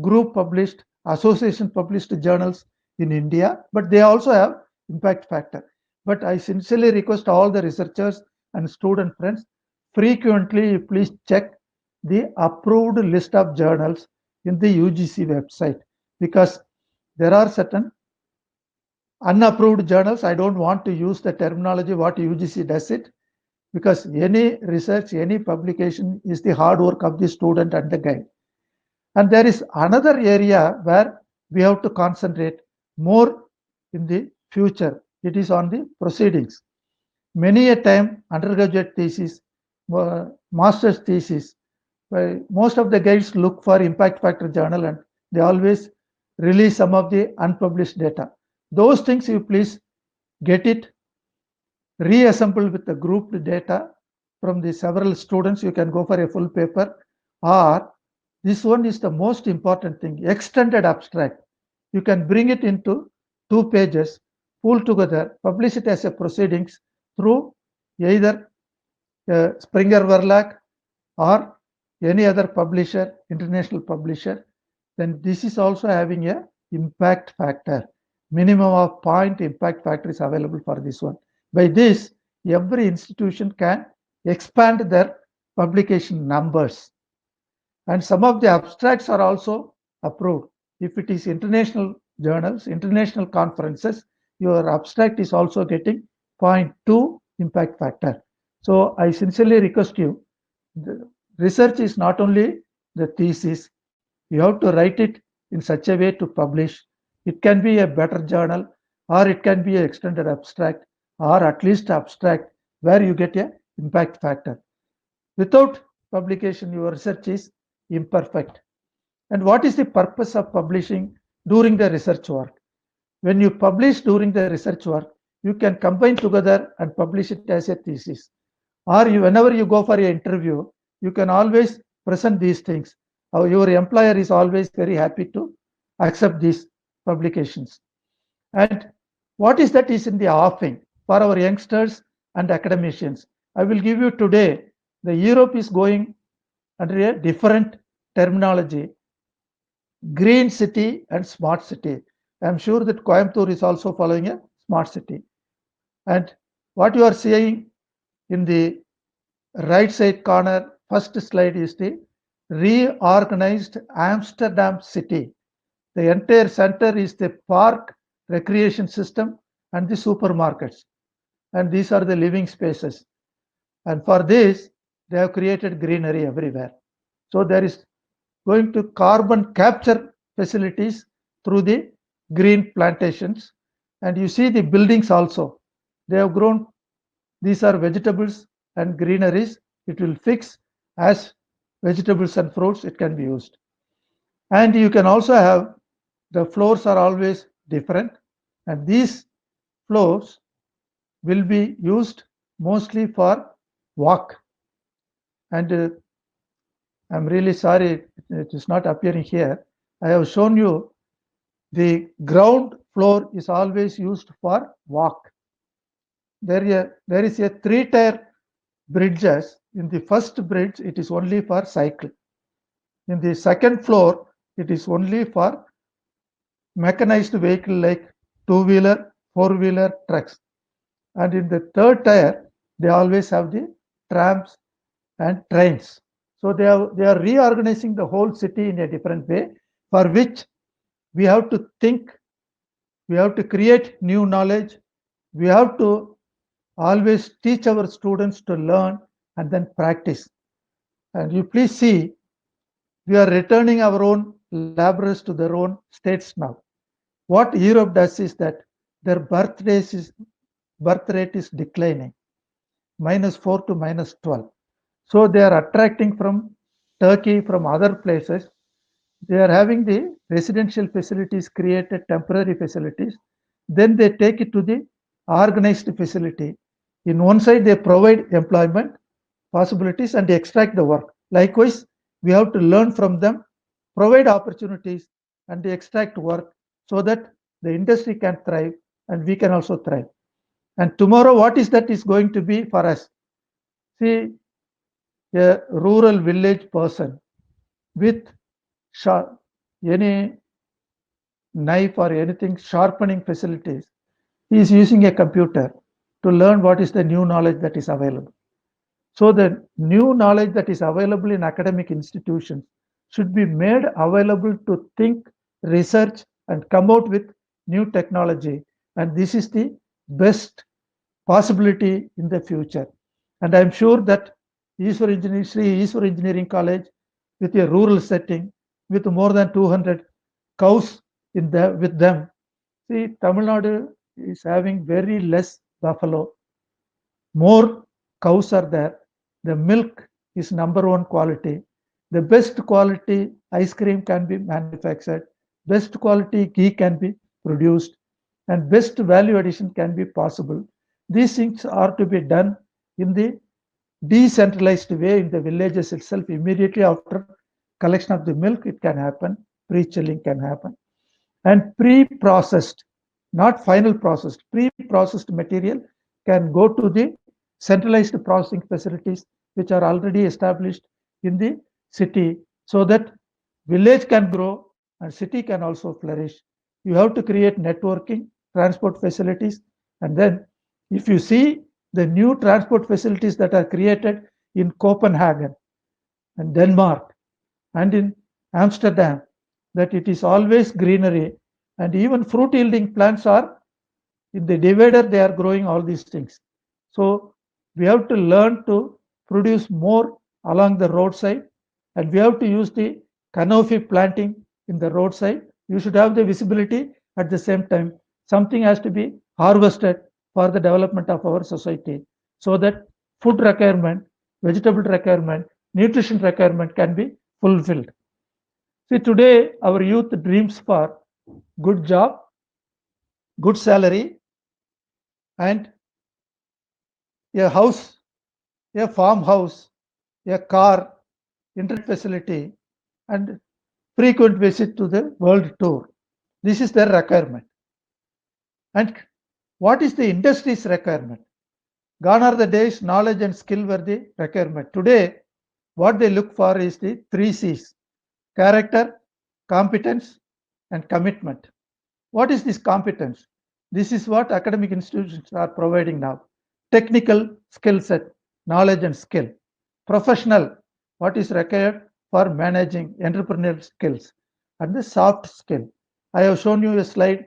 group published, association published journals in India, but they also have impact factor. But I sincerely request all the researchers and student friends, frequently please check the approved list of journals in the UGC website, because there are certain unapproved journals. I don't want to use the terminology what UGC does it, because any research, any publication is the hard work of the student and the guide. And there is another area where we have to concentrate more in the future. It is on the proceedings. Many a time, undergraduate thesis, master's thesis, most of the guides look for impact factor journal, and they always release some of the unpublished data. Those things you please get it, reassemble with the grouped data from the several students. You can go for a full paper, or this one is the most important thing, extended abstract. You can bring it into 2 pages, pull together, publish it as a proceedings through either Springer Verlag or any other publisher, international publisher. Then this is also having a impact factor. Minimum of 0.0 impact factor is available for this one. By this, every institution can expand their publication numbers. And some of the abstracts are also approved. If it is international journals, international conferences, your abstract is also getting 0.2 impact factor. So I sincerely request you, the research is not only the thesis, you have to write it in such a way to publish. It can be a better journal, or it can be an extended abstract, or at least abstract, where you get a impact factor. Without publication, your research is imperfect. And what is the purpose of publishing during the research work? When you publish during the research work, you can combine together and publish it as a thesis. Or whenever you go for an interview, you can always present these things. Your employer is always very happy to accept these publications. And what is that is in the offing for our youngsters and academicians? I will give you today, the Europe is going under a different terminology, green city and smart city. I'm sure that Coimbatore is also following a smart city. And what you are seeing in the right side corner, first slide is the reorganized Amsterdam city. The entire center is the park, recreation system, and the supermarkets. And these are the living spaces. And for this, they have created greenery everywhere. So there is going to carbon capture facilities through the green plantations. And you see the buildings also. They have grown. These are vegetables and greeneries. It will fix as vegetables and fruits, it can be used. And you can also have, the floors are always different. And these floors will be used mostly for walk. And I'm really sorry it is not appearing here. I have shown you the ground floor is always used for walk. There is a 3-tier bridges. In the first bridge, it is only for cycle. In the second floor, it is only for mechanized vehicle like 2-wheeler, 4-wheeler trucks. And in the third tier, they always have the trams and trains. So they are reorganizing the whole city in a different way, for which we have to think, we have to create new knowledge, we have to always teach our students to learn and then practice. And you please see, we are returning our own laborers to their own states now. What Europe does is that their birth rate is declining, -4 to -12. So they are attracting from Turkey, from other places. They are having the residential facilities created, temporary facilities. Then they take it to the organized facility. In one side, they provide employment possibilities and they extract the work. Likewise, we have to learn from them, provide opportunities, and they extract work so that the industry can thrive and we can also thrive. And tomorrow, what is that is going to be for us? See, a rural village person with any knife or anything sharpening facilities, he is using a computer to learn what is the new knowledge that is available. So the new knowledge that is available in academic institutions should be made available to think, research, and come out with new technology. And this is the best possibility in the future. And I'm sure that Sri Easwar Engineering College, with a rural setting, with more than 200 cows with them. See, Tamil Nadu is having very less buffalo. More cows are there. The milk is #1 quality. The best quality ice cream can be manufactured. Best quality ghee can be produced. And best value addition can be possible. These things are to be done in the decentralized way in the villages itself. Immediately after collection of the milk, it can happen. Pre-chilling can happen. And pre-processed, not final processed, pre-processed material can go to the centralized processing facilities which are already established in the city, so that village can grow and city can also flourish. You have to create networking, transport facilities, and then if you see the new transport facilities that are created in Copenhagen and Denmark and in Amsterdam, that it is always greenery, and even fruit yielding plants are in the divider, they are growing all these things. So we have to learn to produce more along the roadside, and we have to use the canopy planting in the roadside. You should have the visibility. At the same time, something has to be harvested for the development of our society, so that food requirement, vegetable requirement, nutrition requirement can be fulfilled. See, today our youth dreams for good job, good salary, and a house, a farmhouse, a car, internet facility, and frequent visit to the world tour. This is their requirement. And what is the industry's requirement? Gone are the days knowledge and skill were the requirement. Today, what they look for is the 3 C's: character, competence, and commitment. What is this competence? This is what academic institutions are providing now. Technical skill set, knowledge and skill. Professional, what is required for managing entrepreneurial skills. And the soft skill. I have shown you a slide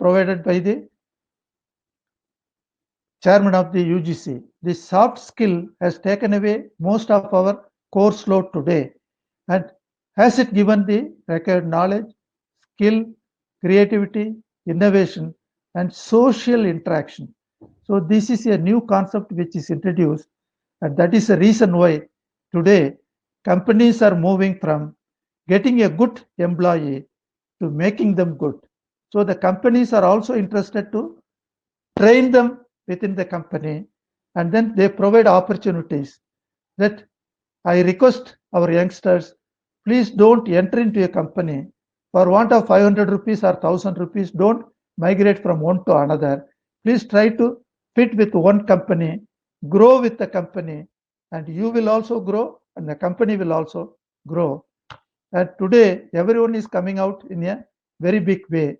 provided by the chairman of the UGC. The soft skill has taken away most of our course load today. And has it given the required knowledge, skill, creativity, innovation, and social interaction? So this is a new concept which is introduced, and that is the reason why today companies are moving from getting a good employee to making them good. So the companies are also interested to train them within the company, and then they provide opportunities. That I request our youngsters, please don't enter into a company for want of 500 rupees or 1000 rupees. Don't migrate from one to another. Please try to fit with one company, grow with the company, and you will also grow, and the company will also grow. And today, everyone is coming out in a very big way.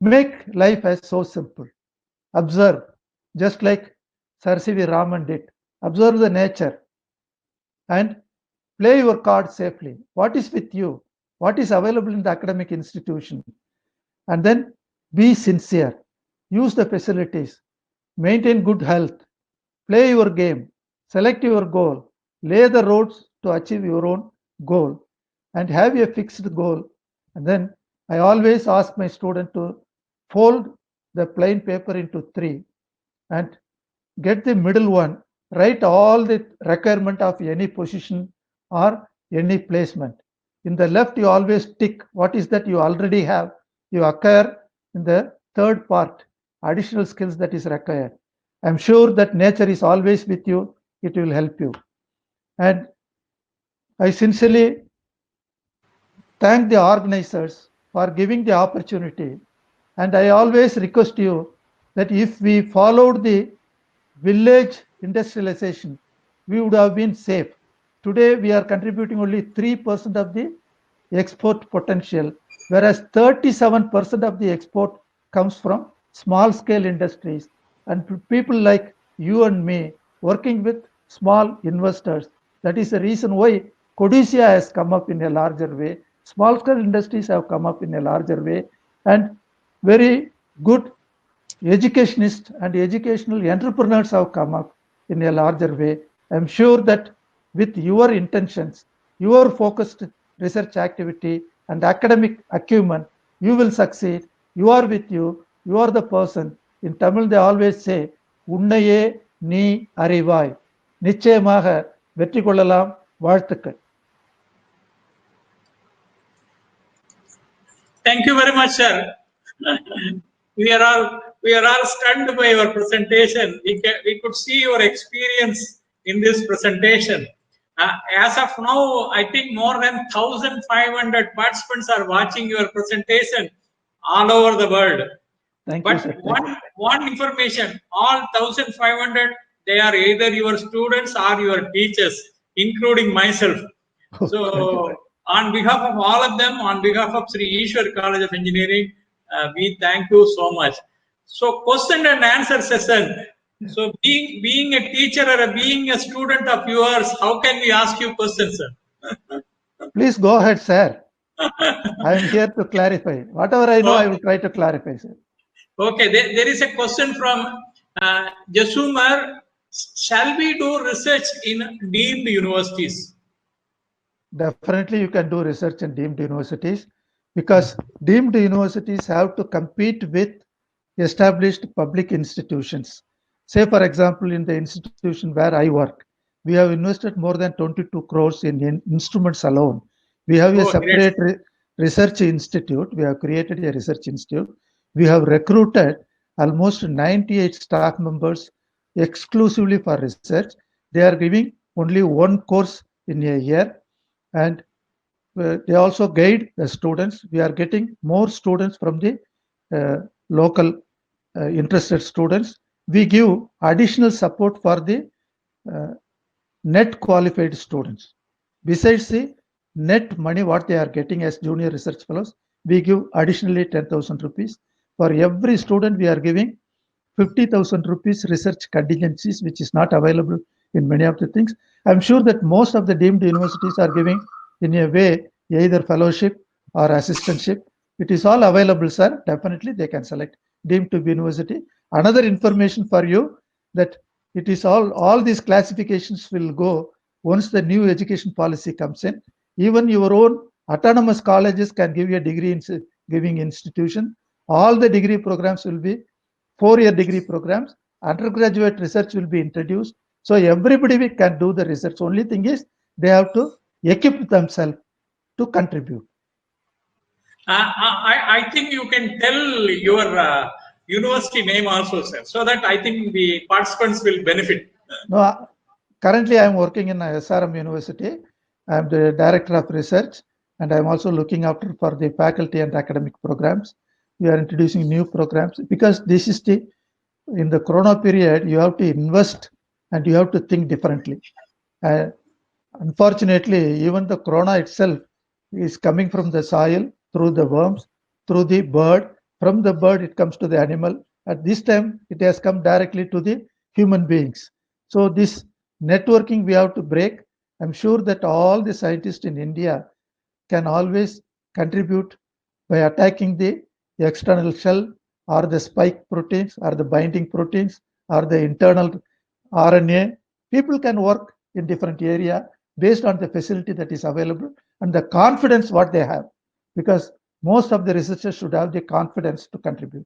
Make life as so simple. Observe, just like Sir C.V. Raman did. Observe the nature and play your card safely. What is with you? What is available in the academic institution? And then be sincere. Use the facilities. Maintain good health. Play your game. Select your goal. Lay the roads to achieve your own goal. And have a fixed goal. And then I always ask my student to fold the plain paper into 3 and get the middle one. Write all the requirement of any position or any placement. In the left, you always tick what is that you already have. You acquire in the third part, additional skills that is required. I'm sure that nature is always with you. It will help you. And I sincerely thank the organizers for giving the opportunity. And I always request you that if we followed the village industrialization, we would have been safe. Today, we are contributing only 3% of the export potential, whereas 37% of the export comes from small scale industries. And people like you and me working with small investors. That is the reason why Codicia has come up in a larger way. Small scale industries have come up in a larger way, and very good educationists and educational entrepreneurs have come up in a larger way. I'm sure that with your intentions, your focused research activity and academic acumen, you will succeed. You are with you. You are the person. In Tamil, they always say, "Unnaye நீ அறிவாய்." நிச்சயமாக வெற்றி கொள்ளலாம். வாழ்த்துக்கள். Thank you very much, sir. we are all stunned by your presentation. We could see your experience in this presentation. As of now, I think more than 1,500 participants are watching your presentation all over the world. Thank But you, sir. one information, all 1,500, they are either your students or your teachers, including myself. So on behalf of all of them, on behalf of Sri Ishwar College of Engineering, we thank you so much. So question and answer session. So being a teacher or being a student of yours, how can we ask you questions, sir? Please go ahead, sir. I am here to clarify. Whatever I know, I will try to clarify, sir. Okay, there is a question from Jasumar. Shall we do research in deemed universities? Definitely, you can do research in deemed universities, because deemed universities have to compete with established public institutions. Say, for example, in the institution where I work, we have invested more than 22 crores in instruments alone. We have a Oh, great. separate research institute. We have created a research institute. We have recruited almost 98 staff members exclusively for research. They are giving only one course in a year, and they also guide the students. We are getting more students from the local interested students. We give additional support for the net qualified students. Besides the net money what they are getting as junior research fellows, we give additionally 10,000 rupees. For every student, we are giving 50,000 rupees research contingencies, which is not available in many of the things. I'm sure that most of the deemed universities are giving in a way either fellowship or assistantship. It is all available, sir. Definitely they can select deemed to be university. Another information for you that it is all these classifications will go once the new education policy comes in. Even your own autonomous colleges can give you a degree in giving institution. All the degree programs will be 4-year degree programs. Undergraduate research will be introduced. So everybody can do the research. Only thing is they have to equip themselves to contribute. I think you can tell your university name also, sir, so that I think the participants will benefit. No, currently I'm working in SRM University. I'm the director of research, and I'm also looking after for the faculty and academic programs. We are introducing new programs because this is in the corona period, you have to invest and you have to think differently. Unfortunately, even the corona itself is coming from the soil, through the worms, through the bird. From the bird, it comes to the animal. At this time, it has come directly to the human beings. So this networking we have to break. I'm sure that all the scientists in India can always contribute by attacking the external shell or the spike proteins or the binding proteins or the internal RNA. People can work in different area based on the facility that is available and the confidence what they have, because most of the researchers should have the confidence to contribute.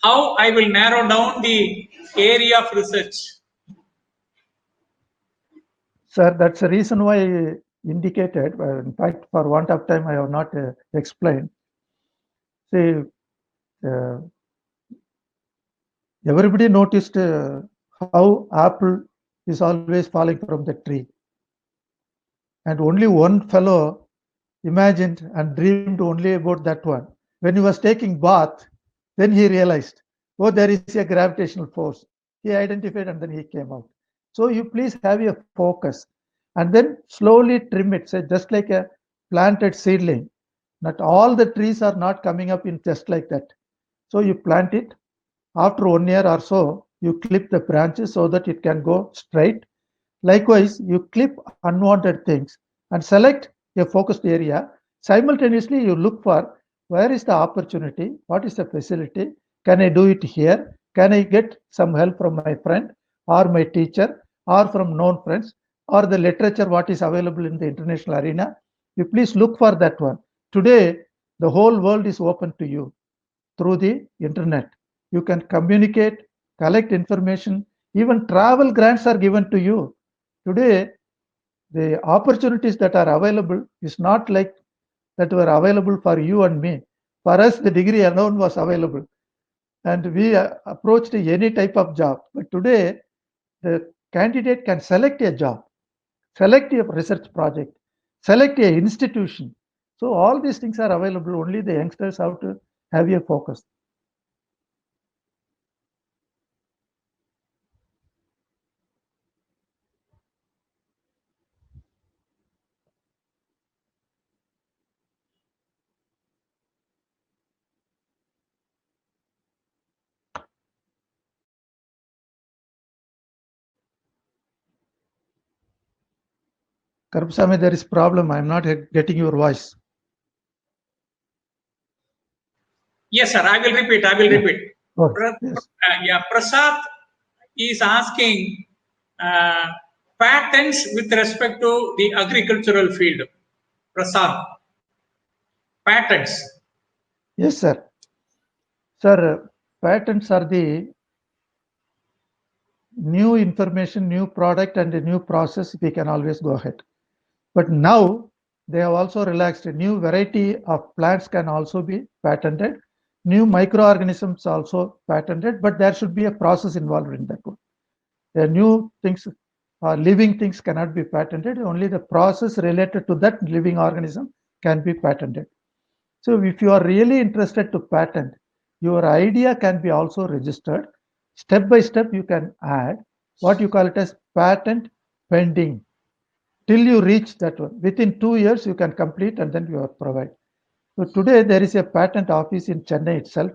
How I will narrow down the area of research? Sir, that's the reason why I indicated. In fact, for want of time, I have not explained. See, everybody noticed how apple is always falling from the tree. And only one fellow imagined and dreamed only about that one. When he was taking bath, then he realized, oh, there is a gravitational force. He identified and then he came out. So you please have a focus and then slowly trim it. So just like a planted seedling, not all the trees are not coming up in just like that. So you plant it. After 1 year or so, you clip the branches so that it can go straight. Likewise, you clip unwanted things and select a focused area. Simultaneously, you look for where is the opportunity, what is the facility, can I do it here, can I get some help from my friend or my teacher or from known friends or the literature what is available in the international arena. You please look for that one. Today, the whole world is open to you through the internet. You can communicate, collect information, even travel grants are given to you. Today, the opportunities that are available is not like that were available for you and me. For us, the degree alone was available and we approached any type of job. But today, the candidate can select a job, select a research project, select a institution. So all these things are available. Only the youngsters have to have a focus. Karpsamy, there is problem. I'm not getting your voice. Yes, sir. I will repeat. I will repeat. Oh, yes. Yeah, Prasad he is asking patents with respect to the agricultural field. Prasad, patents. Yes, sir. Sir, patents are the new information, new product, and a new process. We can always go ahead. But now they have also relaxed. A new variety of plants can also be patented. New microorganisms also patented, but there should be a process involved in that one. The new things, living things cannot be patented. Only the process related to that living organism can be patented. So if you are really interested to patent, your idea can be also registered. Step by step, you can add what you call it as patent pending till you reach that one. Within 2 years, you can complete and then you are provide. So today there is a patent office in Chennai itself.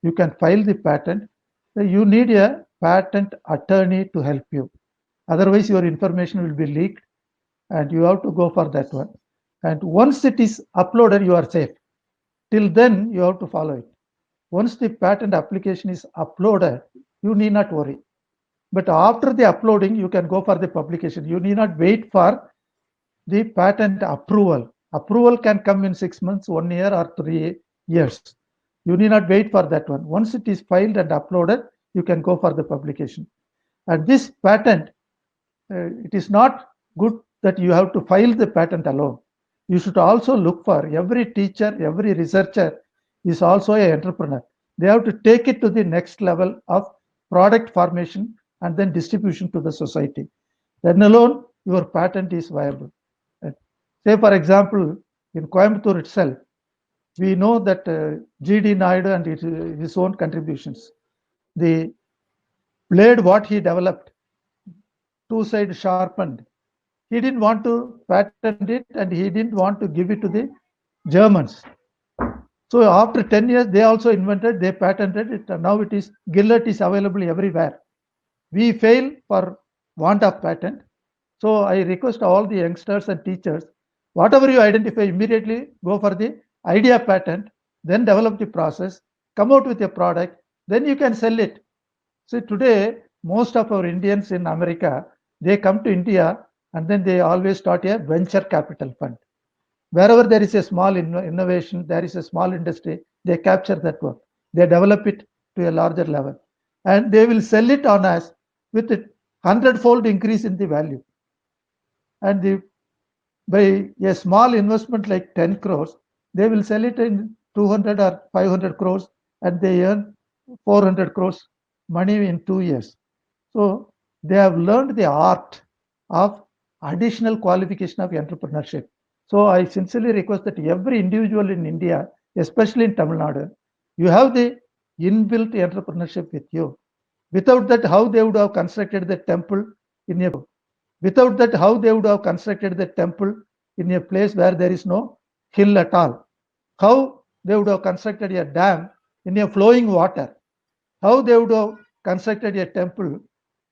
You can file the patent. So you need a patent attorney to help you. Otherwise, your information will be leaked and you have to go for that one. And once it is uploaded, you are safe. Till then, you have to follow it. Once the patent application is uploaded, you need not worry. But after the uploading, you can go for the publication. You need not wait for the patent approval. Approval can come in 6 months, 1 year, or 3 years. You need not wait for that one. Once it is filed and uploaded, you can go for the publication. And this patent, it is not good that you have to file the patent alone. You should also look for every teacher, every researcher is also an entrepreneur. They have to take it to the next level of product formation and then distribution to the society. Then alone, your patent is viable. Say, for example, in Coimbatore itself, we know that G.D. Naidu and his own contributions, the blade what he developed, two-side sharpened, he didn't want to patent it and he didn't want to give it to the Germans. So after 10 years, they also invented, they patented it, and now it is, Gillette is available everywhere. We fail for want of patent. So I request all the youngsters and teachers, whatever you identify, immediately go for the idea patent, then develop the process, come out with a product, then you can sell it. So today, most of our Indians in America, they come to India and then they always start a venture capital fund. Wherever there is a small innovation, there is a small industry, they capture that one. They develop it to a larger level. And they will sell it on us with a 100-fold increase in the value. And by a small investment like 10 crores, they will sell it in 200 or 500 crores and they earn 400 crores money in 2 years. So they have learned the art of additional qualification of entrepreneurship. So I sincerely request that every individual in India, especially in Tamil Nadu, you have the inbuilt entrepreneurship with you. Without that, how they would have constructed the temple in a Without that, how they would have constructed the temple in a place where there is no hill at all? How they would have constructed a dam in a flowing water? How they would have constructed a temple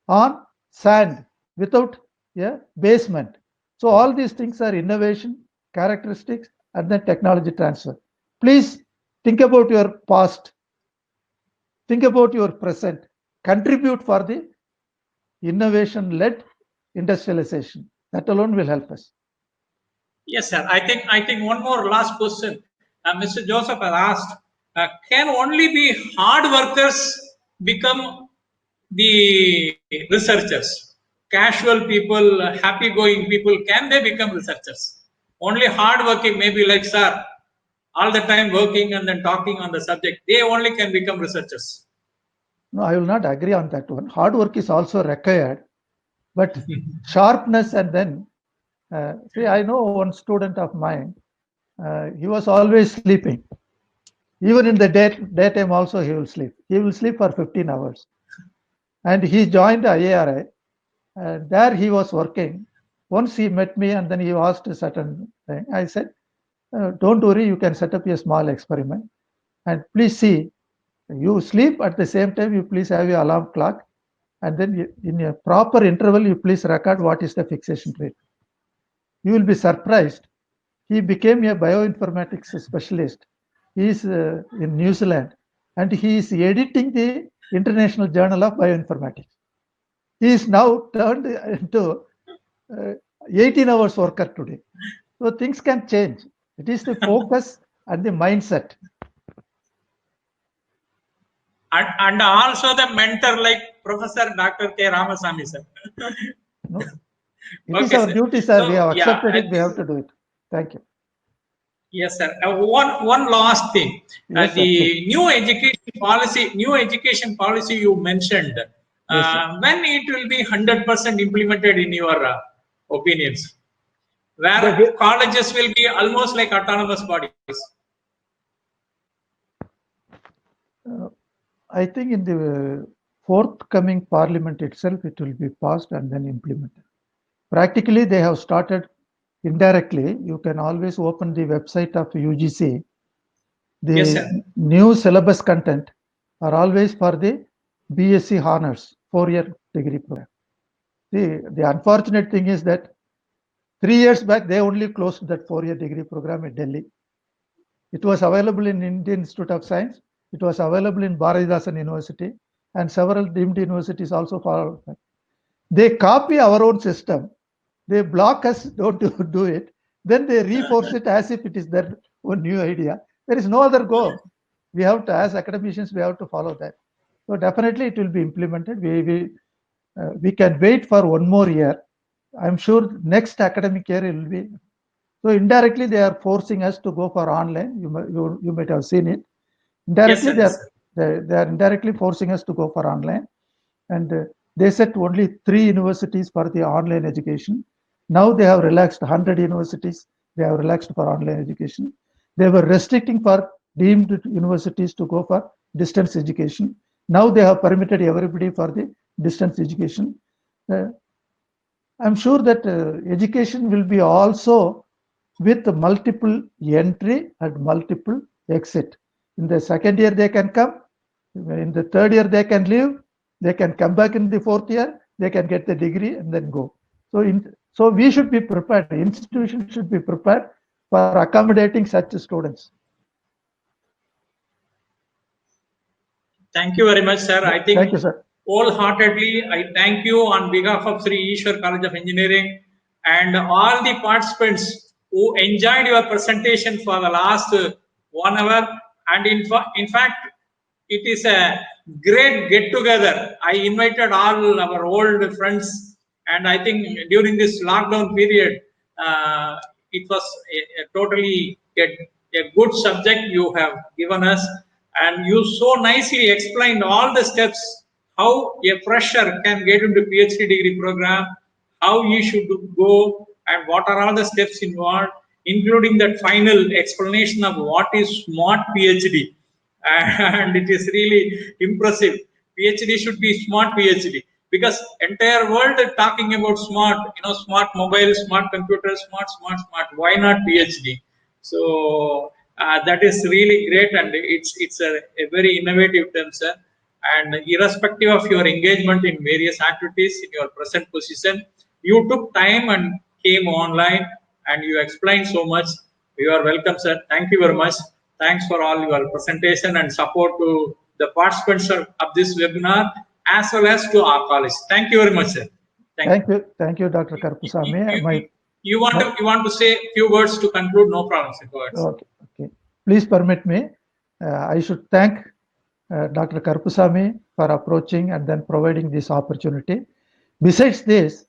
on sand without a basement? So all these things are innovation, characteristics, and then technology transfer. Please think about your past. Think about your present. Contribute for the innovation-led industrialization. That alone will help us. Yes, sir. I think one more last question. Mr. Joseph has asked, can only be hard workers become the researchers? Casual people, happy-going people, can they become researchers? Only hard-working, maybe like sir, all the time working and then talking on the subject, they only can become researchers. No, I will not agree on that one. Hard work is also required, but sharpness and then, see, I know one student of mine, he was always sleeping. Even in the daytime also he will sleep. He will sleep for 15 hours. And he joined IARI, and there he was working. Once he met me and then he asked a certain thing. I said, don't worry, you can set up a small experiment. And please see, you sleep at the same time, you please have your alarm clock. And then in a proper interval, you please record what is the fixation rate. You will be surprised. He became a bioinformatics specialist. He is in New Zealand and he is editing the International Journal of Bioinformatics. He is now turned into 18 hours worker today. So things can change. It is the focus and the mindset. And also the mentor like Professor Dr. K. Ramasamy, sir. No, it is Okay, our sir. duty, sir. So, We have yeah, accepted it. We have to do it. Thank you. Yes, sir. One last thing. Yes, sir, The new education policy you mentioned, Yes, sir. when it will be 100% implemented in your opinions, where The- colleges will be almost like autonomous bodies. I think in the forthcoming parliament itself, it will be passed and then implemented. Practically, they have started indirectly. You can always open the website of UGC. The Yes, sir. new syllabus content are always for the BSc honors 4-year degree program. The unfortunate thing is that 3 years back, they only closed that 4-year degree program in Delhi. It was available in Indian Institute of Science. It was available in Bharatidasan University, and several deemed universities also followed that. They copy our own system. They block us, don't do it. Then they reinforce it as if it is their own new idea. There is no other go. We have to, as academicians, we have to follow that. So definitely it will be implemented. We can wait for one more year. I'm sure next academic year it will be. So indirectly they are forcing us to go for online. You might have seen it. Indirectly Yes, sir. they are indirectly forcing us to go for online, and they set only 3 universities for the online education. Now they have relaxed 100 universities. They have relaxed for online education. They were restricting for deemed universities to go for distance education. Now they have permitted everybody for the distance education. I'm sure that education will be also with multiple entry and multiple exit. In the second year they can come, in the third year they can leave, they can come back in the fourth year, they can get the degree and then go. So we should be prepared, the institution should be prepared for accommodating such students. Thank you very much, sir. I think Thank you, sir. wholeheartedly, I thank you on behalf of Sri Ishwar College of Engineering and all the participants who enjoyed your presentation for the last 1 hour. And in fact, it is a great get together. I invited all our old friends, and I think during this lockdown period, it was a totally a good subject you have given us, and you so nicely explained all the steps how a fresher can get into PhD degree program, how you should go, and what are all the steps involved, including that final explanation of what is smart PhD. And it is really impressive. PhD should be smart PhD because entire world is talking about smart, smart mobile, smart computer, smart. Why not PhD? So that is really great, and it's a very innovative term, sir. And irrespective of your engagement in various activities in your present position, you took time and came online and you explained so much. You are welcome, sir. Thank you very much. Thanks for all your presentation and support to the participants of this webinar as well as to our college. Thank you very much, sir. Thank you, Dr. Karupusamy. You want to say a few words to conclude? No problem, sir. Go ahead, sir. Okay. Please permit me. I should thank Dr. Karupusamy for approaching and then providing this opportunity. Besides this,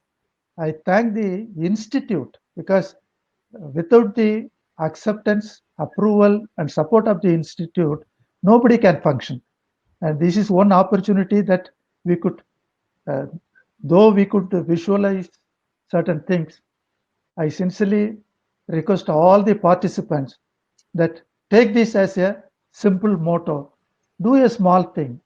I thank the institute because without the acceptance, approval, and support of the institute, nobody can function. And this is one opportunity that we could, though we could visualize certain things, I sincerely request all the participants that take this as a simple motto. Do a small thing,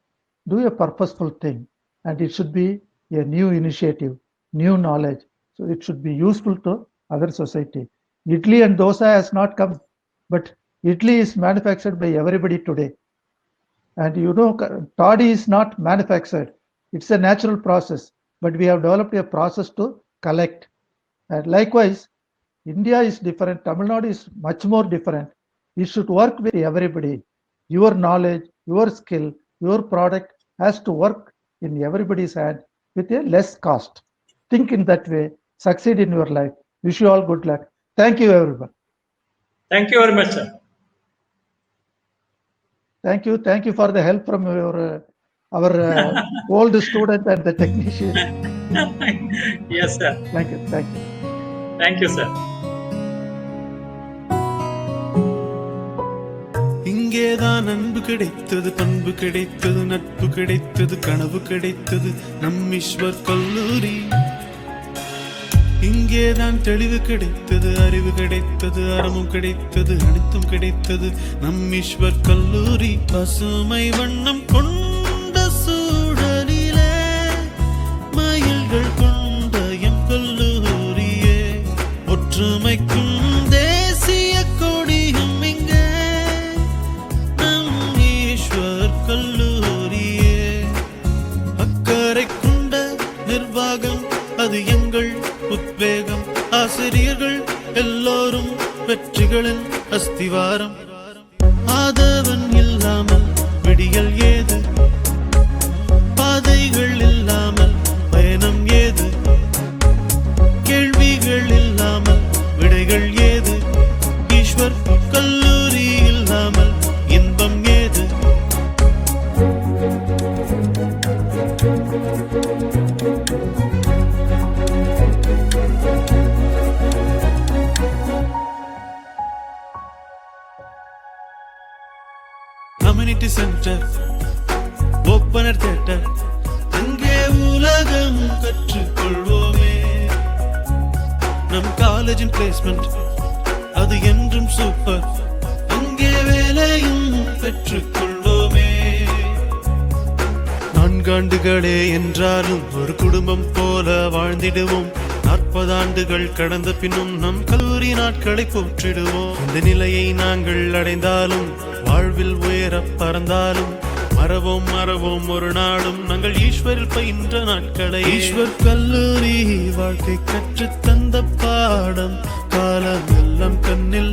do a purposeful thing, and it should be a new initiative, new knowledge. So it should be useful to other society. Idli and dosa has not come, but idli is manufactured by everybody today. And toddy is not manufactured. It's a natural process, but we have developed a process to collect. And likewise, India is different. Tamil Nadu is much more different. You should work with everybody. Your knowledge, your skill, your product has to work in everybody's hand with a less cost. Think in that way, succeed in your life. Wish you all good luck. Thank you, everyone. Thank you very much, sir. Thank you for the help from our old student and the technician. Yes, sir. Thank you. Thank you, sir. இங்கேதான் அன்பு கிடைத்தது, பண்பு கிடைத்தது, நட்பு கிடைத்தது, கனவு கிடைத்தது நம் ஈஸ்வர் கல்லூரி. இங்கேதான் தெளிவு கிடைத்தது, அறிவு கிடைத்தது, அறமும் கிடைத்தது, அனைத்தும் கிடைத்தது நம் ஈஸ்வர் கல்லூரி. பசுமை வண்ணம் கொண்ட சூழலிலே மயில்கள் கொண்ட எம் கல்லூரியே, ஒற்றுமைக்கும் தேசிய கொடியும் இங்கே நம் ஈஸ்வர் கல்லூரியே. அக்கறை கொண்ட நிர்வாகம் அது எங்கள் உத்வேகம், ஆசிரியர்கள் எல்லோரும் வெற்றிகளின் அஸ்திவாரம். ஆதவன் இல்லாமல் விடியல் ஏது, பாதைகள் இல்லாமல் பயணம் ஏது, கேள்விகள் இல்லாமல் விடைகள் ஏது, ஈஸ்வர் கல்லூரி இல்லாமல் இன்பம் ஏது. கம்யூனிட்டி சென்டர், ஓப்பனர் தியேட்டர், அங்கே உலகம் கற்றுக்கொள்வோமே. நம் காலேஜின் பிளேஸ்மெண்ட் அது என்றும் சூப்பர், அங்கே வேலையும் பெற்றுக்கொள்வோமே. 4 ஆண்டுகளே என்றாலும் ஒரு குடும்பம் போல வாழ்ந்திடுவோம். 40 ஆண்டுகள் கடந்த பின்னும் நம் கல்லூரி நாட்களை போற்றிடுவோம். இந்த நிலையை நாங்கள் அடைந்தாலும், வாழ்வில் உயர பறந்தாலும், மறவோம் ஒரு நாளும் நாங்கள் ஈஸ்வரில் பயின்ற நாட்களை. ஈஸ்வர் கல்லூரி வாழ்க்கை கற்று தந்த பாடம், காலம் எல்லாம் கண்ணில்